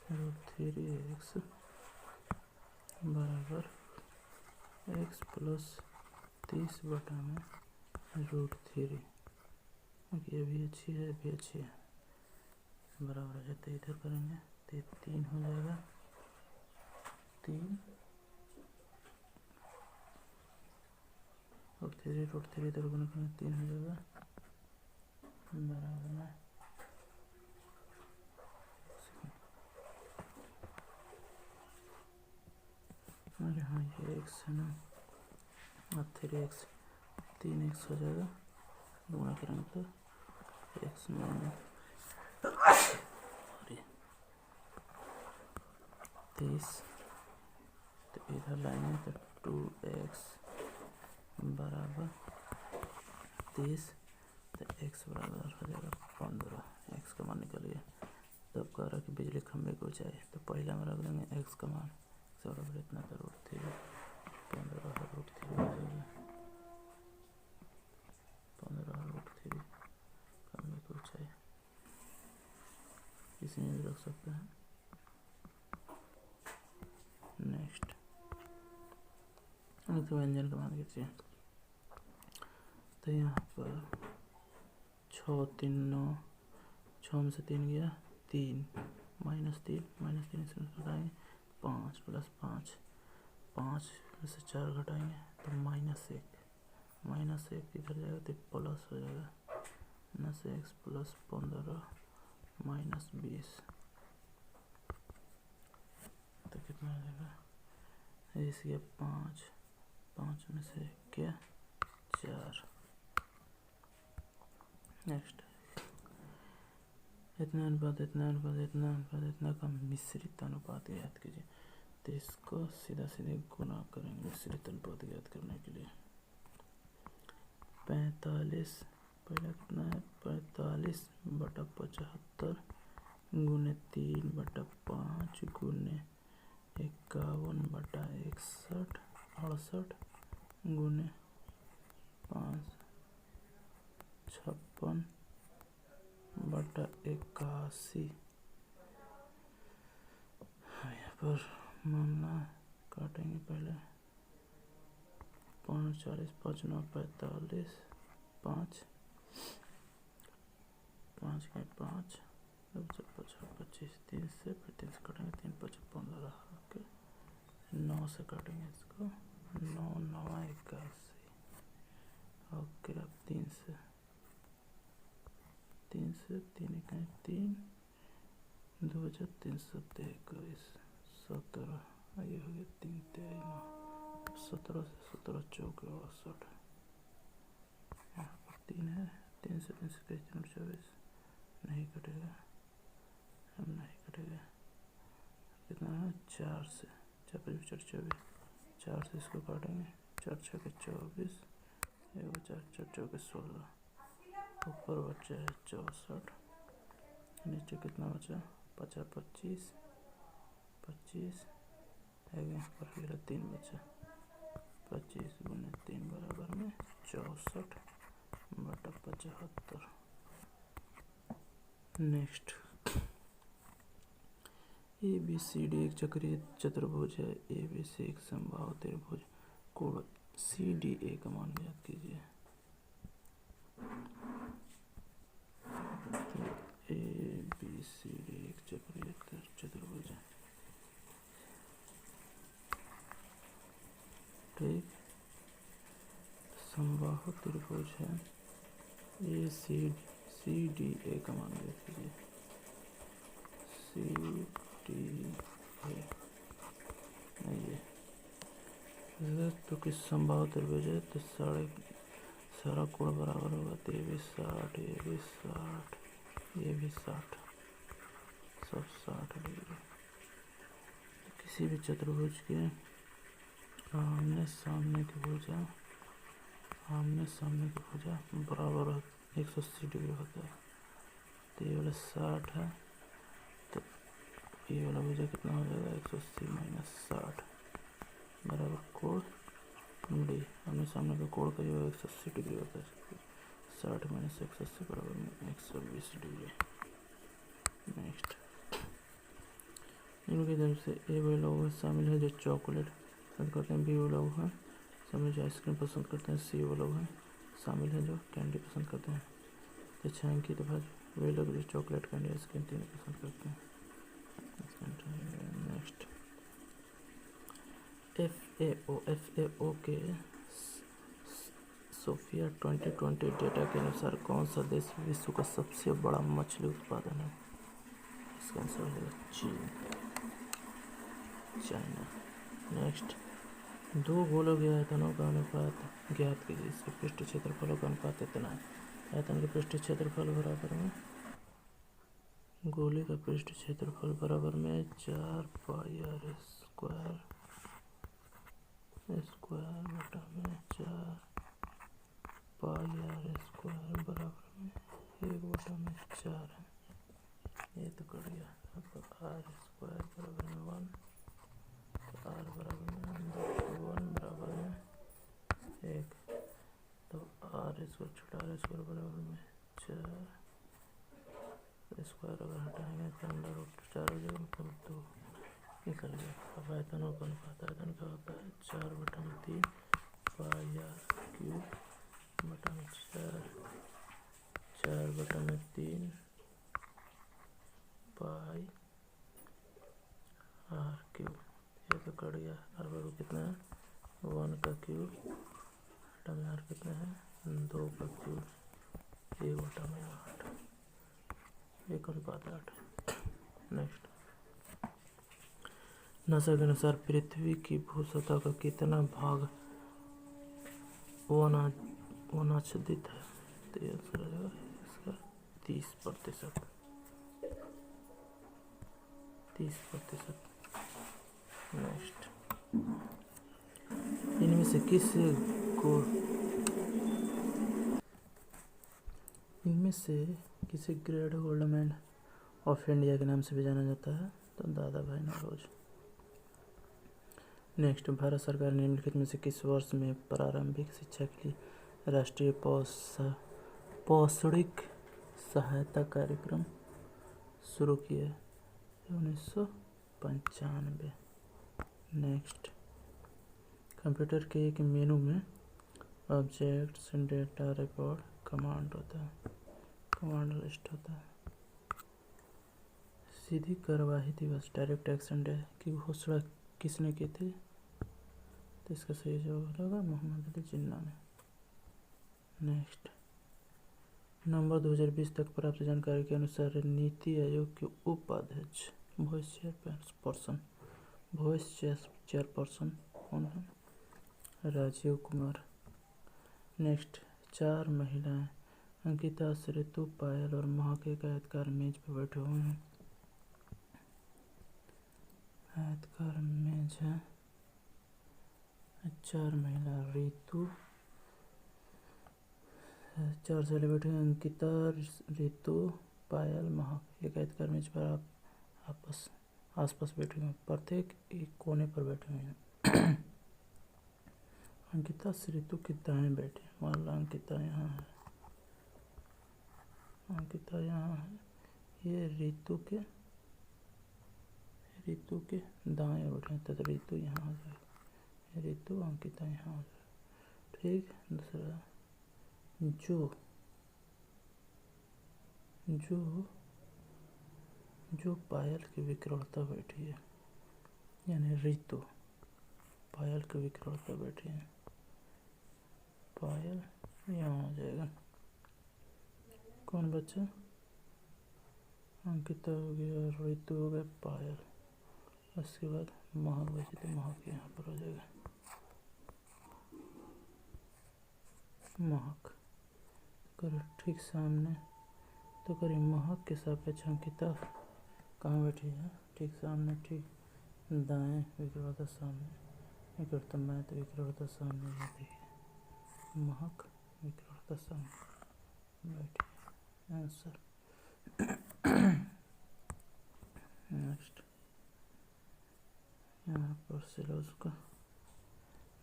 √3x बराबर एक्स प्लस 30 बटा में √3। ये भी अच्छी है, भी अच्छी है, बराबर हो जाता है। इधर करेंगे तो 3 हो जाएगा, 3 √3 इधर गुना करेंगे 3 हो जाएगा बराबर में अरे हाँ ये एक्स है ना, और 3x 3x हो जाएगा, गुणा करेंगे तो एक्स माइनस 30। तो इधर लाएंगे तो 2x बराबर 30। तो x बराबर हो जाएगा 15। एक्स का मान निकालिए। तब कह रहा कि बिजली खंभे को चाहिए, तो पहले हम रख देंगे एक्स का मान, x बराबर इतना था √3 15 √3 हो जाएगा 15 √3 खंभे को चाहिए, इसमें भी रख सकते हैं। नेक्स्ट तो व्यंजन का मान कीजिए। तो यहाँ पर 6 3 9, 6 में से 3 गया 3 -3 इसमें घटाएंगे 5 + 5, 5 में से 4 घटाएंगे तो -1 इधर जाएगा तो प्लस हो जाएगा -x + 15 -20। तो कितना हो जाएगा, इसके 5 में से क्या 4। नेक्स्ट इतना का मिश्रित अनुपात ज्ञात कीजिए। तो इसको सीधे गुना करेंगे मिश्रित अनुपात ज्ञात करने के लिए। 45 पहले कितना है 45 बटा 75 गुने 3 बटा 5 गुने 51 बटा 68 गुने 5 56 बटा 81। यहाँ पर मानना काटेंगे पहले 5 40 5 9 45 5 के 5 25 3 से फिर 3 से काटेंगे 3 5 15 ओके 9 से काटेंगे इसको 9 9 81 ओके। अब 3 से 3 1 3 2 3 7 21 17 ये हो गया 3 3 9 17 से 17 चौक 68। यहाँ पर 3 है 3 से 24 नहीं कटेगा, हम नहीं कटेगा। कितना है 4 से 4 5 24 4 से इसको काटेंगे 4 6 के 24 4 4 4 के 16 ऊपर बचा है 64 नीचे कितना बचा 50 25 यहाँ पर 3 बचा 25 गुने 3 बराबर में 64 बटा 75। नेक्स्ट ABCD एक चक्रीय चतुर्भुज है। ABC एक समबाहु त्रिभुज। कोण CDA का मान ज्ञात कीजिए। ABCD एक चतुर्भुज है। ठीक, समबाहु त्रिभुज है ACDA का मान देखिए CDA ये तो किस समबाहु त्रिभुज है तो सारा कोण बराबर होगा तो ये भी 60 ये भी 60 ये भी 60 सब 60 डिग्री। किसी भी चतुर्भुज के आमने सामने की भुजा बराबर 180 डिग्री होता है। तो ये वाला 60 है तो ये वाला भुजा कितना हो जाएगा 180 माइनस 60 बराबर कोण डी। आमने सामने का कोण करीब 180 डिग्री होता है। 60 माइनस 180 बराबर में 120 डिग्री। नेक्स्ट, इनके तरफ से ए वो लोग शामिल है जो चॉकलेट पसंद करते हैं, बी वो लोग हैं शामिल जो आइसक्रीम पसंद करते हैं, सी वो लोग हैं शामिल है जो कैंडी पसंद करते हैं। तो छायांकित भाज वे लोग जो चॉकलेट कैंडी आइसक्रीम तीनों पसंद करते हैं। नेक्स्ट, FAO के सोफिया 2020 डेटा के अनुसार कौन सा देश विश्व का सबसे बड़ा मछली उत्पादन है? इसका आंसर है चीन, चाइना। नेक्स्ट, दो गोलों के आयतनों का अनुपात ज्ञात कीजिए। इसके पृष्ठ क्षेत्रफलों का अनुपात इतना है। आयतन के पृष्ठ क्षेत्रफल बराबर में गोले का पृष्ठ क्षेत्रफल बराबर में 4 पाई r स्क्वायर बटा में 4 पाई r स्क्वायर बराबर में 1/4 है। ये तो कर गया। अब r स्क्वायर बराबर में 1 r बराबर में 1 बराबर में 1 तो r स्क्वायर छोटा r स्क्वायर बराबर में 4 स्क्वायर अगर हटाएंगे तो अंदर रूट 4 हो जाएगा मतलब 2 निकल गया। अब आयतनों का अनुपात आयतन का होता है 4/3 पाई r क्यूब बटा में 4/3 पाई r क्यूब। ये तो कट गया। r बराबर कितना है 1 का क्यूब बटा में r कितना है 2 का क्यूब 1/8 1/8। नेक्स्ट, नासा के अनुसार पृथ्वी की भूसतह का कितना भाग वनाच्छादित है? तो ये आंसर आ जाएगा इसका 30%। नेक्स्ट, इनमें से किसे great gold medal of India के नाम से भी जाना जाता है? तो दादा भाई नौरोज। नेक्स्ट, भारत सरकार ने निम्नलिखित में से किस वर्ष में प्रारंभिक शिक्षा के लिए राष्ट्रीय शैक्षणिक सहायता कार्यक्रम शुरू किया? 1995। नेक्स्ट, कंप्यूटर के एक मेनू में objects data record command list होता है। सीधी कार्यवाही दिवस डायरेक्ट एक्शन डे की घोषणा किसने की थी? तो इसका सही जवाब होगा मोहम्मद अली जिन्ना ने। नेक्स्ट, नवंबर 2020 तक प्राप्त जानकारी के अनुसार नीति आयोग के उपाध्यक्ष वाइस चेयरपर्सन कौन है? राजीव कुमार। नेक्स्ट, 4 महिलाएं अंकिता, ऋतु, पायल और महक एक आयतकार मेज पर बैठे हुए हैं। आयतकार मेज है। 4 महिला ऋतु 4 से बैठे हैं। अंकिता, ऋतु, पायल, महक एक आयतकार मेज पर आसपास बैठे हुए हैं। प्रत्येक एक कोने पर बैठे हुए हैं। अंकिता ऋतु के दाएं बैठे, मान लो अंकिता यहाँ है, ये ऋतु के दाएं बैठे हैं तो ऋतु यहाँ आ जाएगी। ऋतु अंकिता यहाँ आ जाएगी। ठीक। दूसरा, जो जो पायल की विकरणता बैठी है, यानी ऋतु पायल की विकरणता बैठी है। पायल यहाँ आ जाएगा। कौन बच्चा? अंकिता हो गया, ऋतु हो गया, पायल। उसके बाद महक बची तो महक यहाँ पर हो जाएगा। महक करो ठीक सामने, तो करिए महक के सापेक्ष अंकिता कहाँ बैठी है? ठीक सामने, ठीक दाएं विकरणता सामने, विकरणता मैं तो विकरणता सामने बैठी है। महक विकरणता सामने बैठी है। आंसर। नेक्स्ट, यहाँ पर सिलोस का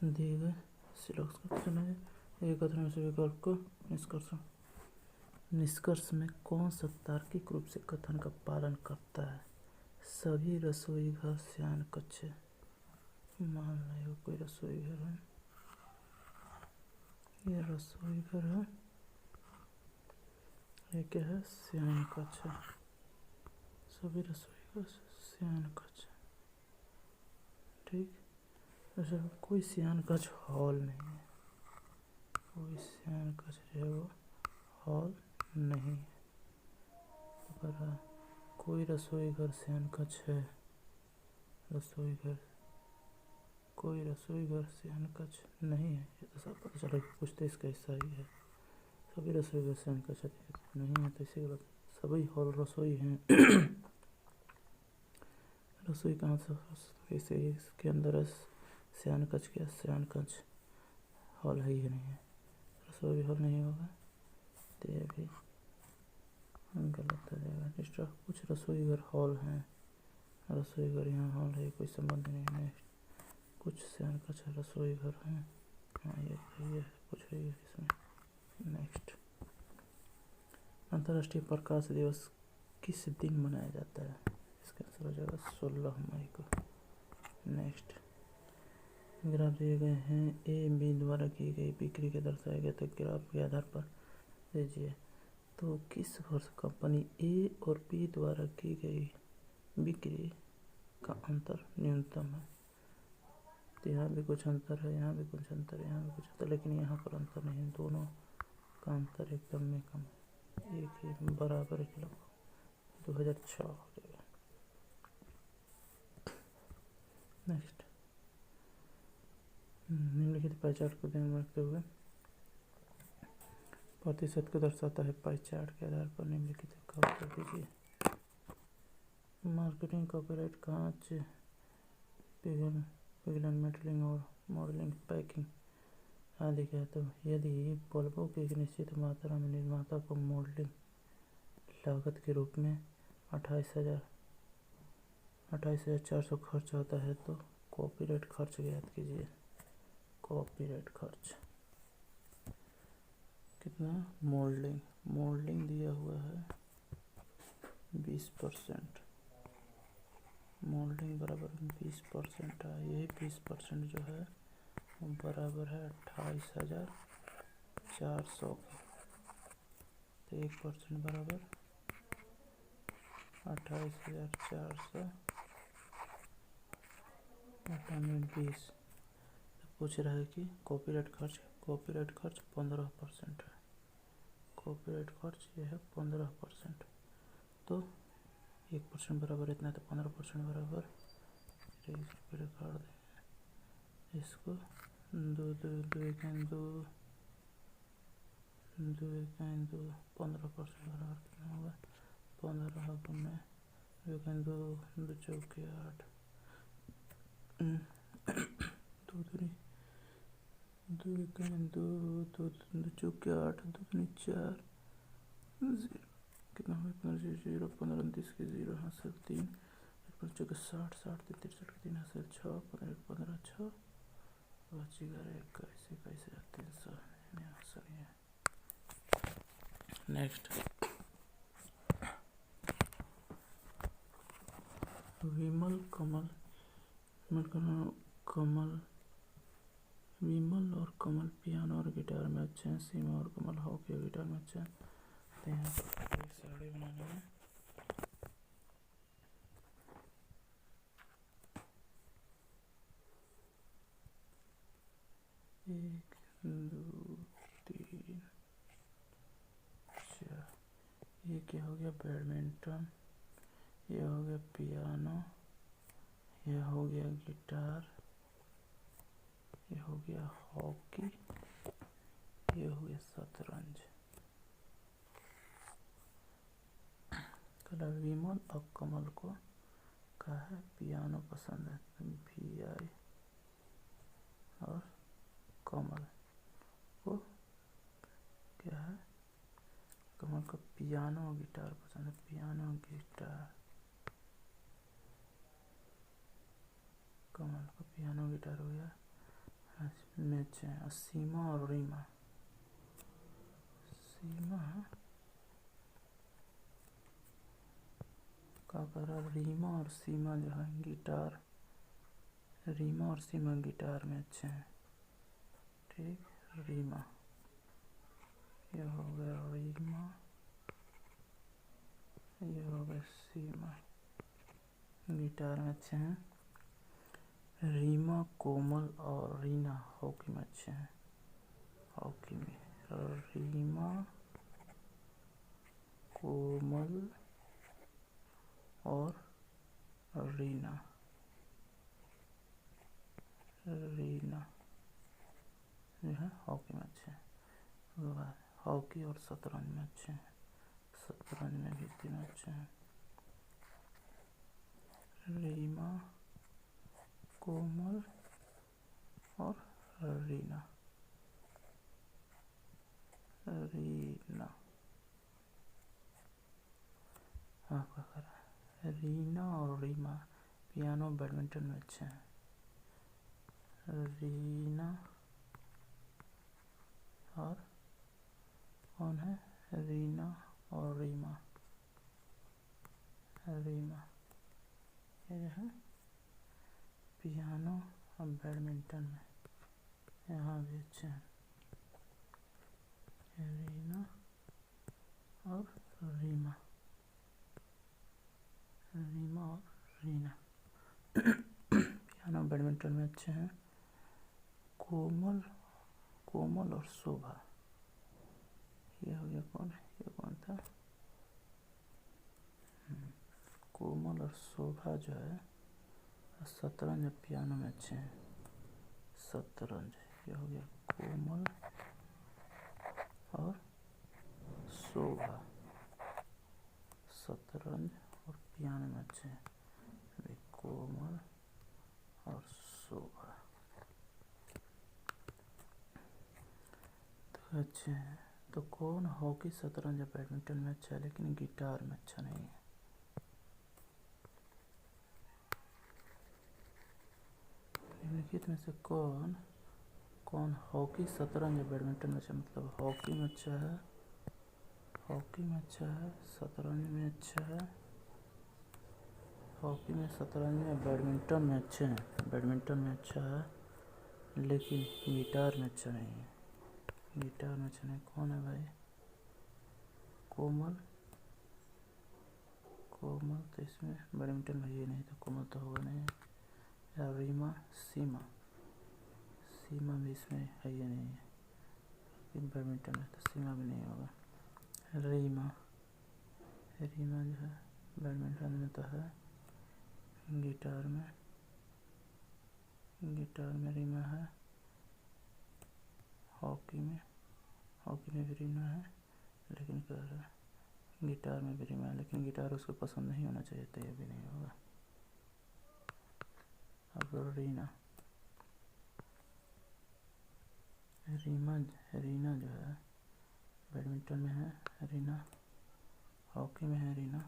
दिए गए सिलोस का क्वेश्चन है। एक कथन से विकल्प को निष्कर्ष में कौन सा तार्किक रूप से कथन का पालन करता है? सभी रसोई घर शयन कक्ष है। मान लो कोई रसोई घर है, ये रसोई घर है, ये क्या है? शयन कक्ष है। सभी रसोई घर शयन कक्ष, ठीक। वैसे कोई शयन कक्ष हॉल नहीं है, कोई शयन कक्ष है वो हॉल नहीं है। अगर कोई रसोई घर शयन कक्ष है, रसोई घर, कोई रसोई घर शयन कक्ष नहीं है, ये तो सब पता चला कि कुछ तो इसका हिस्सा ही है। सभी रसोई घर शयन कक्ष नहीं है, तो इसी बात सभी हॉल रसोई हैं। रसोई कहाँ से? इसे इसके अंदर शयन कक्ष क्या? शयन कक्ष हॉल है ही नहीं है, रसोई हॉल नहीं होगा, तो ये भी गलत हो जाएगा। नेक्स्ट, कुछ रसोई घर हॉल हैं, रसोई घर यहाँ हॉल है, कोई संबंध नहीं है। नेक्स्ट, कुछ शयन कक्ष रसोई घर हैं, हाँ ये सही है, कुछ है इसमें। नेक्स्ट, अंतर्राष्ट्रीय प्रकाश दिवस किस दिन मनाया जाता है? इसका आंसर हो जाएगा 16 मई को। नेक्स्ट, ग्राफ दिए गए हैं, ए बी द्वारा की गई बिक्री के दर्शाए गए, तो ग्राफ के आधार पर दीजिए। तो किस वर्ष कंपनी ए और बी द्वारा की गई बिक्री का अंतर न्यूनतम है? तो यहाँ भी कुछ अंतर है, यहाँ भी कुछ अंतर है, यहाँ भी कुछ अंतर, लेकिन यहाँ पर अंतर नहीं है, दोनों का अंतर एकदम में कम है, एक ही बराबर है लगभग। 2006 हो जाएगा। नेक्स्ट, निम्नलिखित पाई चार्ट को ध्यान में रखते हुए प्रतिशत को दर्शाता है। पाई चार्ट के आधार पर निम्नलिखित का उत्तर दीजिए। मार्केटिंग, कॉपीराइट, कांच पिघलन, मेटलिंग और मॉडलिंग, पैकिंग आदि का। तो यदि बल्बों की एक निश्चित मात्रा में निर्माता को मॉडलिंग लागत के रूप में 28,400 खर्च होता है, तो कॉपीराइट खर्च ज्ञात कीजिए। कॉपीराइट खर्च कितना? मोल्डिंग दिया हुआ है 20%, मोल्डिंग बराबर 20% है। यही 20% जो है वो बराबर है 28,400 के। तो 1% बराबर 28,400 बटाने 20। तो पूछ रहा है कि कॉपीराइट खर्च 15% है। कॉपीराइट खर्च ये है 15%, तो 1% बराबर इतना, तो 15% बराबर कर दें इसको। 2 2 2 15% बराबर कितना होगा? 15 गुने 2 2 चौके 8, 2 2 2 2 चौके 8, 2 4 0 कितना होगा? 0 15 29 के 0 हासिल 3 चौके 60 60 3 63 के 3 हासिल 6 15 15 6 बचेगा 21 300 आंसर है। नेक्स्ट, विमल और कमल पियानो और गिटार में अच्छे हैं। सीमा और कमल हॉकी और गिटार में अच्छे हैं। तो यहाँ पर एक साड़ी बनाना है। एक ये हो गया बैडमिंटन, ये हो गया पियानो, ये हो गया गिटार, ये हो गया हॉकी, ये हो गया शतरंज। कल विमल और कमल को कहा है पियानो पसंद है, VI, और कमल को क्या है, कमल को पियानो और गिटार पसंद है, पियानो गिटार, कमल को पियानो गिटार हो गया मैच है। सीमा और रीमा, सीमा का कर रहा, रीमा और सीमा जो है गिटार, रीमा और सीमा गिटार में अच्छे हैं, ठीक। रीमा, ये हो गया रीमा, ये हो गया सीमा, गिटार में अच्छे हैं। रीमा, कोमल और रीना हॉकी में अच्छे हैं, हॉकी में। रीमा, कोमल और रीना, रीना जो है हॉकी में अच्छे हैं। हॉकी और शतरंज में अच्छे हैं, शतरंज में भी तीनों अच्छे हैं। रीमा, कोमल और रीना, रीना आपका करा। रीना और रीमा पियानो बैडमिंटन में अच्छे हैं। रीना और कौन है, रीना और रीमा, रीमा ये जो है पियानो और बैडमिंटन में यहाँ भी अच्छे हैं। रीना और रीमा, रीमा और रीना पियानो बैडमिंटन में अच्छे हैं। कोमल, कोमल और शोभा, ये हो गया कौन, ये कौन था, कोमल और शोभा जो है शतरंज और पियानो में अच्छे हैं, शतरंज। ये हो गया कोमल और शोभा, शतरंज और पियानो में अच्छे हैं, कोमल और शोभा तो अच्छे हैं। तो कौन हॉकी, शतरंज या बैडमिंटन में अच्छा है लेकिन गिटार में अच्छा नहीं है। निम्नलिखित में से कौन कौन हॉकी, शतरंज या बैडमिंटन में अच्छा, मतलब हॉकी में अच्छा है, हॉकी में अच्छा है, शतरंज में अच्छा है, हॉकी में, शतरंज में, बैडमिंटन में अच्छे हैं, बैडमिंटन में अच्छा है लेकिन गिटार में अच्छा नहीं है, गिटार में अच्छा नहीं। कौन है भाई, कोमल, कोमल तो इसमें बैडमिंटन में ये नहीं तो कोमल तो होगा नहीं। या रीमा, सीमा, सीमा भी इसमें है ये नहीं है, लेकिन बैडमिंटन में तो सीमा भी नहीं होगा। रीमा, रीमा जो है बैडमिंटन में तो है, गिटार में, गिटार में रीमा है, हॉकी में, हॉकी में भी रीमा है लेकिन कह रहा है गिटार में भी रीमा है लेकिन गिटार उसको पसंद नहीं होना चाहिए तो ये भी नहीं होगा। अब रीना, रीमा, रीना जो है बैडमिंटन में है रीना, हॉकी में है रीना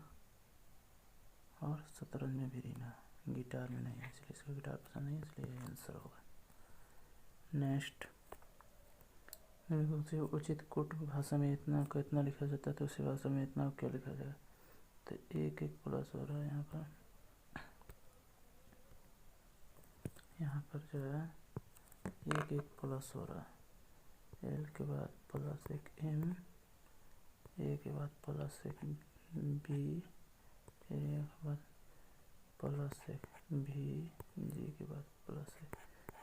और शतरंज में भी रीना, गिटार में नहीं है इसलिए इसको गिटार पसंद नहीं, इसलिए आंसर होगा। नेक्स्ट, उसे उचित कोट भाषा में इतना को इतना लिखा जाता है तो उसी भाषा में इतना क्या लिखा जाएगा। तो एक एक प्लस हो रहा है यहाँ पर जो है एक एक प्लस हो रहा है, एल के बाद प्लस एक एम, ए के बाद प्लस एक बी, फिर ए के बाद प्लस एक भी, जी के बाद प्लस एक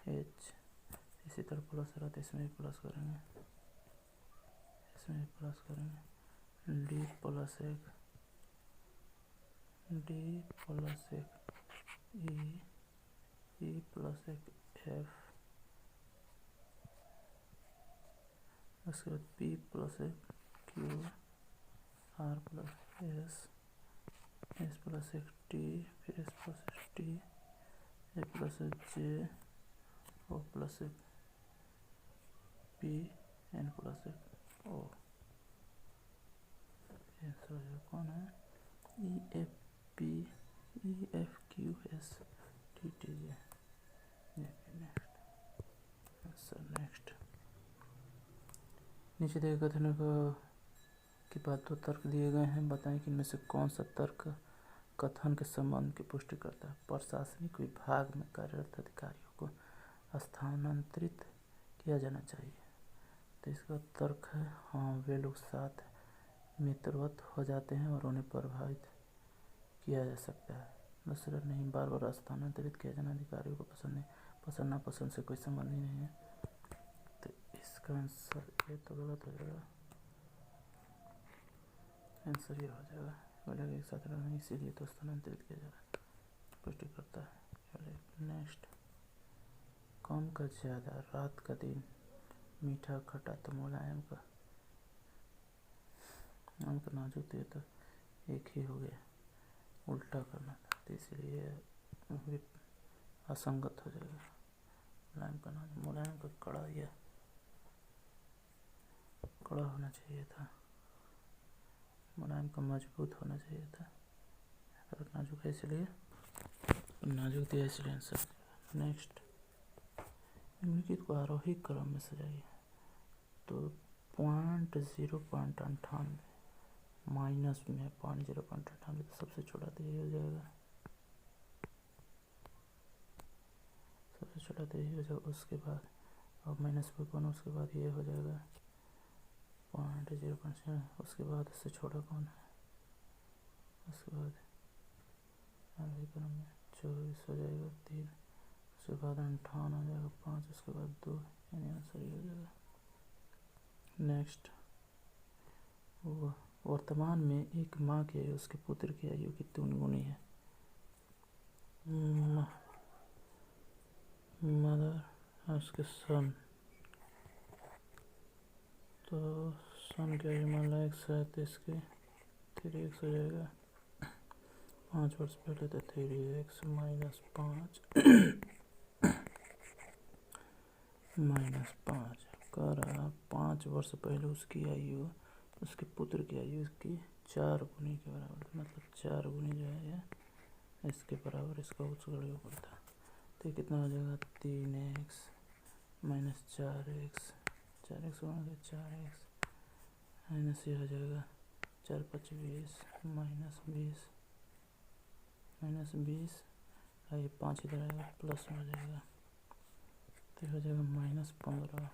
एच, इसी तरह प्लस रहा तो इसमें भी प्लस करेंगे, इसमें भी प्लस करेंगे। डी प्लस एक ई प्लस एक एफ, उसके बाद पी प्लस एक Q, R plus S plus एक टी, फिर एस प्लस एक टी, ए प्लस एक जे, ओ प्लस एक पी, एन प्लस एक ओ। आंसर कौन है? E F P, E F Q S T T J. Next नीचे दिए कथन की बात दो तर्क दिए गए हैं, बताएं कि इनमें से कौन सा तर्क कथन के संबंध की पुष्टि करता है। प्रशासनिक विभाग में कार्यरत अधिकारियों को स्थानांतरित किया जाना चाहिए। तो इसका तर्क है हाँ, वे लोग साथ मित्रवत हो जाते हैं और उन्हें प्रभावित किया जा सकता है। दूसरा, नहीं, बार बार स्थानांतरित किया जाना अधिकारियों को पसंद नापसंद से कोई संबंध ही नहीं है। तो इसका आंसर ये तो गलत हो जाएगा, आंसर ये हो जाएगा। बोले एक साथ रहना इसीलिए तो स्थानांतरित किया जा रहा है, पुष्टि करता है। चलिए नेक्स्ट, कम का ज़्यादा, रात का दिन, मीठा खट्टा तो मुलायम का, आम का नाजुक तो ये तो एक ही हो गया, उल्टा करना था तो इसलिए असंगत हो जाएगा। मुलायम का नाजुक, मुलायम का कड़ा, या कड़ा होना चाहिए था, मुलायम का मजबूत होना चाहिए था, और नाजुक है इसलिए नाजुक दिया, इसलिए आंसर। नेक्स्ट, निम्नलिखित को आरोही क्रम में सजाइए। तो 0.98 माइनस में 0.98 तो सबसे छोटा तो यही हो जाएगा, सबसे छोटा तो यही हो जाएगा। उसके बाद अब माइनस पे कौन, उसके बाद ये हो जाएगा 0.05, उसके बाद इससे छोटा कौन है, उसके बाद आरोही क्रम में 24 हो जाएगा 3, उसके बाद 58 हो जाएगा 5, उसके बाद 2, यानी आंसर ये हो जाएगा। नेक्स्ट, वर्तमान में एक माँ की आयु उसके पुत्र की आयु कितनी गुनी है। मदर उसके सन, तो सन की आयु मान लो 137 की 3x हो जाएगा, 5 वर्ष पहले तो 3x माइनस 5 कर 5 वर्ष पहले उसकी आयु उसके पुत्र की आयु इसकी 4 गुनी के बराबर, मतलब 4 गुनी जो है इसके बराबर इसका उत्कर्ष योग पड़ता। तो ये कितना हो जाएगा 3x minus 4x, 4x minus ये हो जाएगा 4 × 5 = 20 माइनस 20 ये 5 इधर आएगा प्लस में हो जाएगा, तो हो जाएगा -15,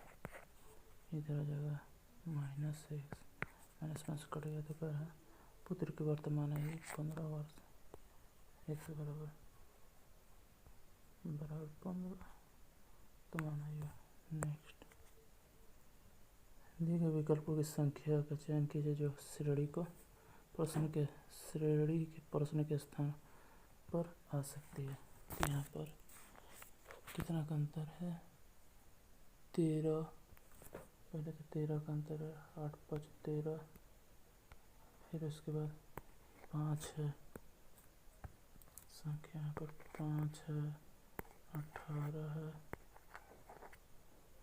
इधर हो जाएगा -x, माइनस कटेगा तो क्या है, पुत्र की वर्तमान आयु 15 वर्ष, x बराबर 15 तो माना आयु। नेक्स्ट, दिए गए विकल्पों की संख्या का चयन कीजिए जो श्रेणी के प्रश्न के स्थान पर आ सकती है। तो यहाँ पर कितना का अंतर है, 13, पहले तो 13 का अंतर है, 8 × 5 = 13, फिर उसके बाद 5 है, संख्या यहाँ पर 5 है, 18 है,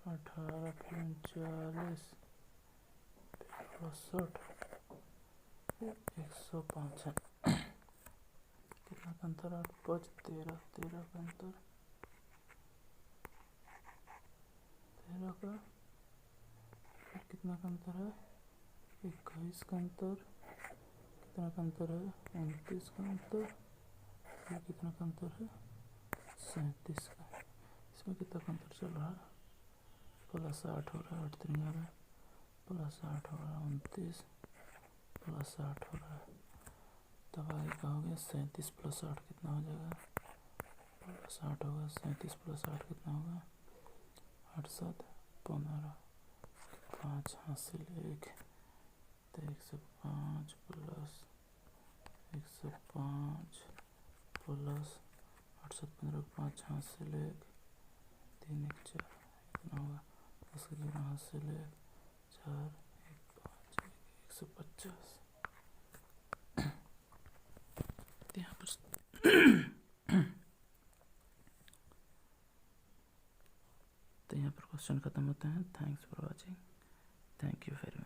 18 फिर 39 65 105 है। कितना का अंतर, 8 × 5 = 13, 13 का अंतर, 13 का, फिर कितना का अंतर है 21 का अंतर, कितना का अंतर है 29 का अंतर, फिर कितना का अंतर है 37 का। इसमें कितना का अंतर चल रहा है, +8 हो रहा है, 8 × 3 = 12, +8 हो रहा है 29, +8 हो रहा है, तब आगे का हो गया 37 + 8 कितना हो जाएगा, +8 होगा, 37 + 8 कितना होगा, 8 × 7 = 15, 5 हासिल 1, तो 105 प्लस 105 प्लस 815 5 हाथ से ले 3 1 4 कितना होगा 10 के 11 हाथ से ले 4 1 5 150। यहाँ पर क्वेश्चन खत्म होते हैं। Thanks for watching. Thank you very much.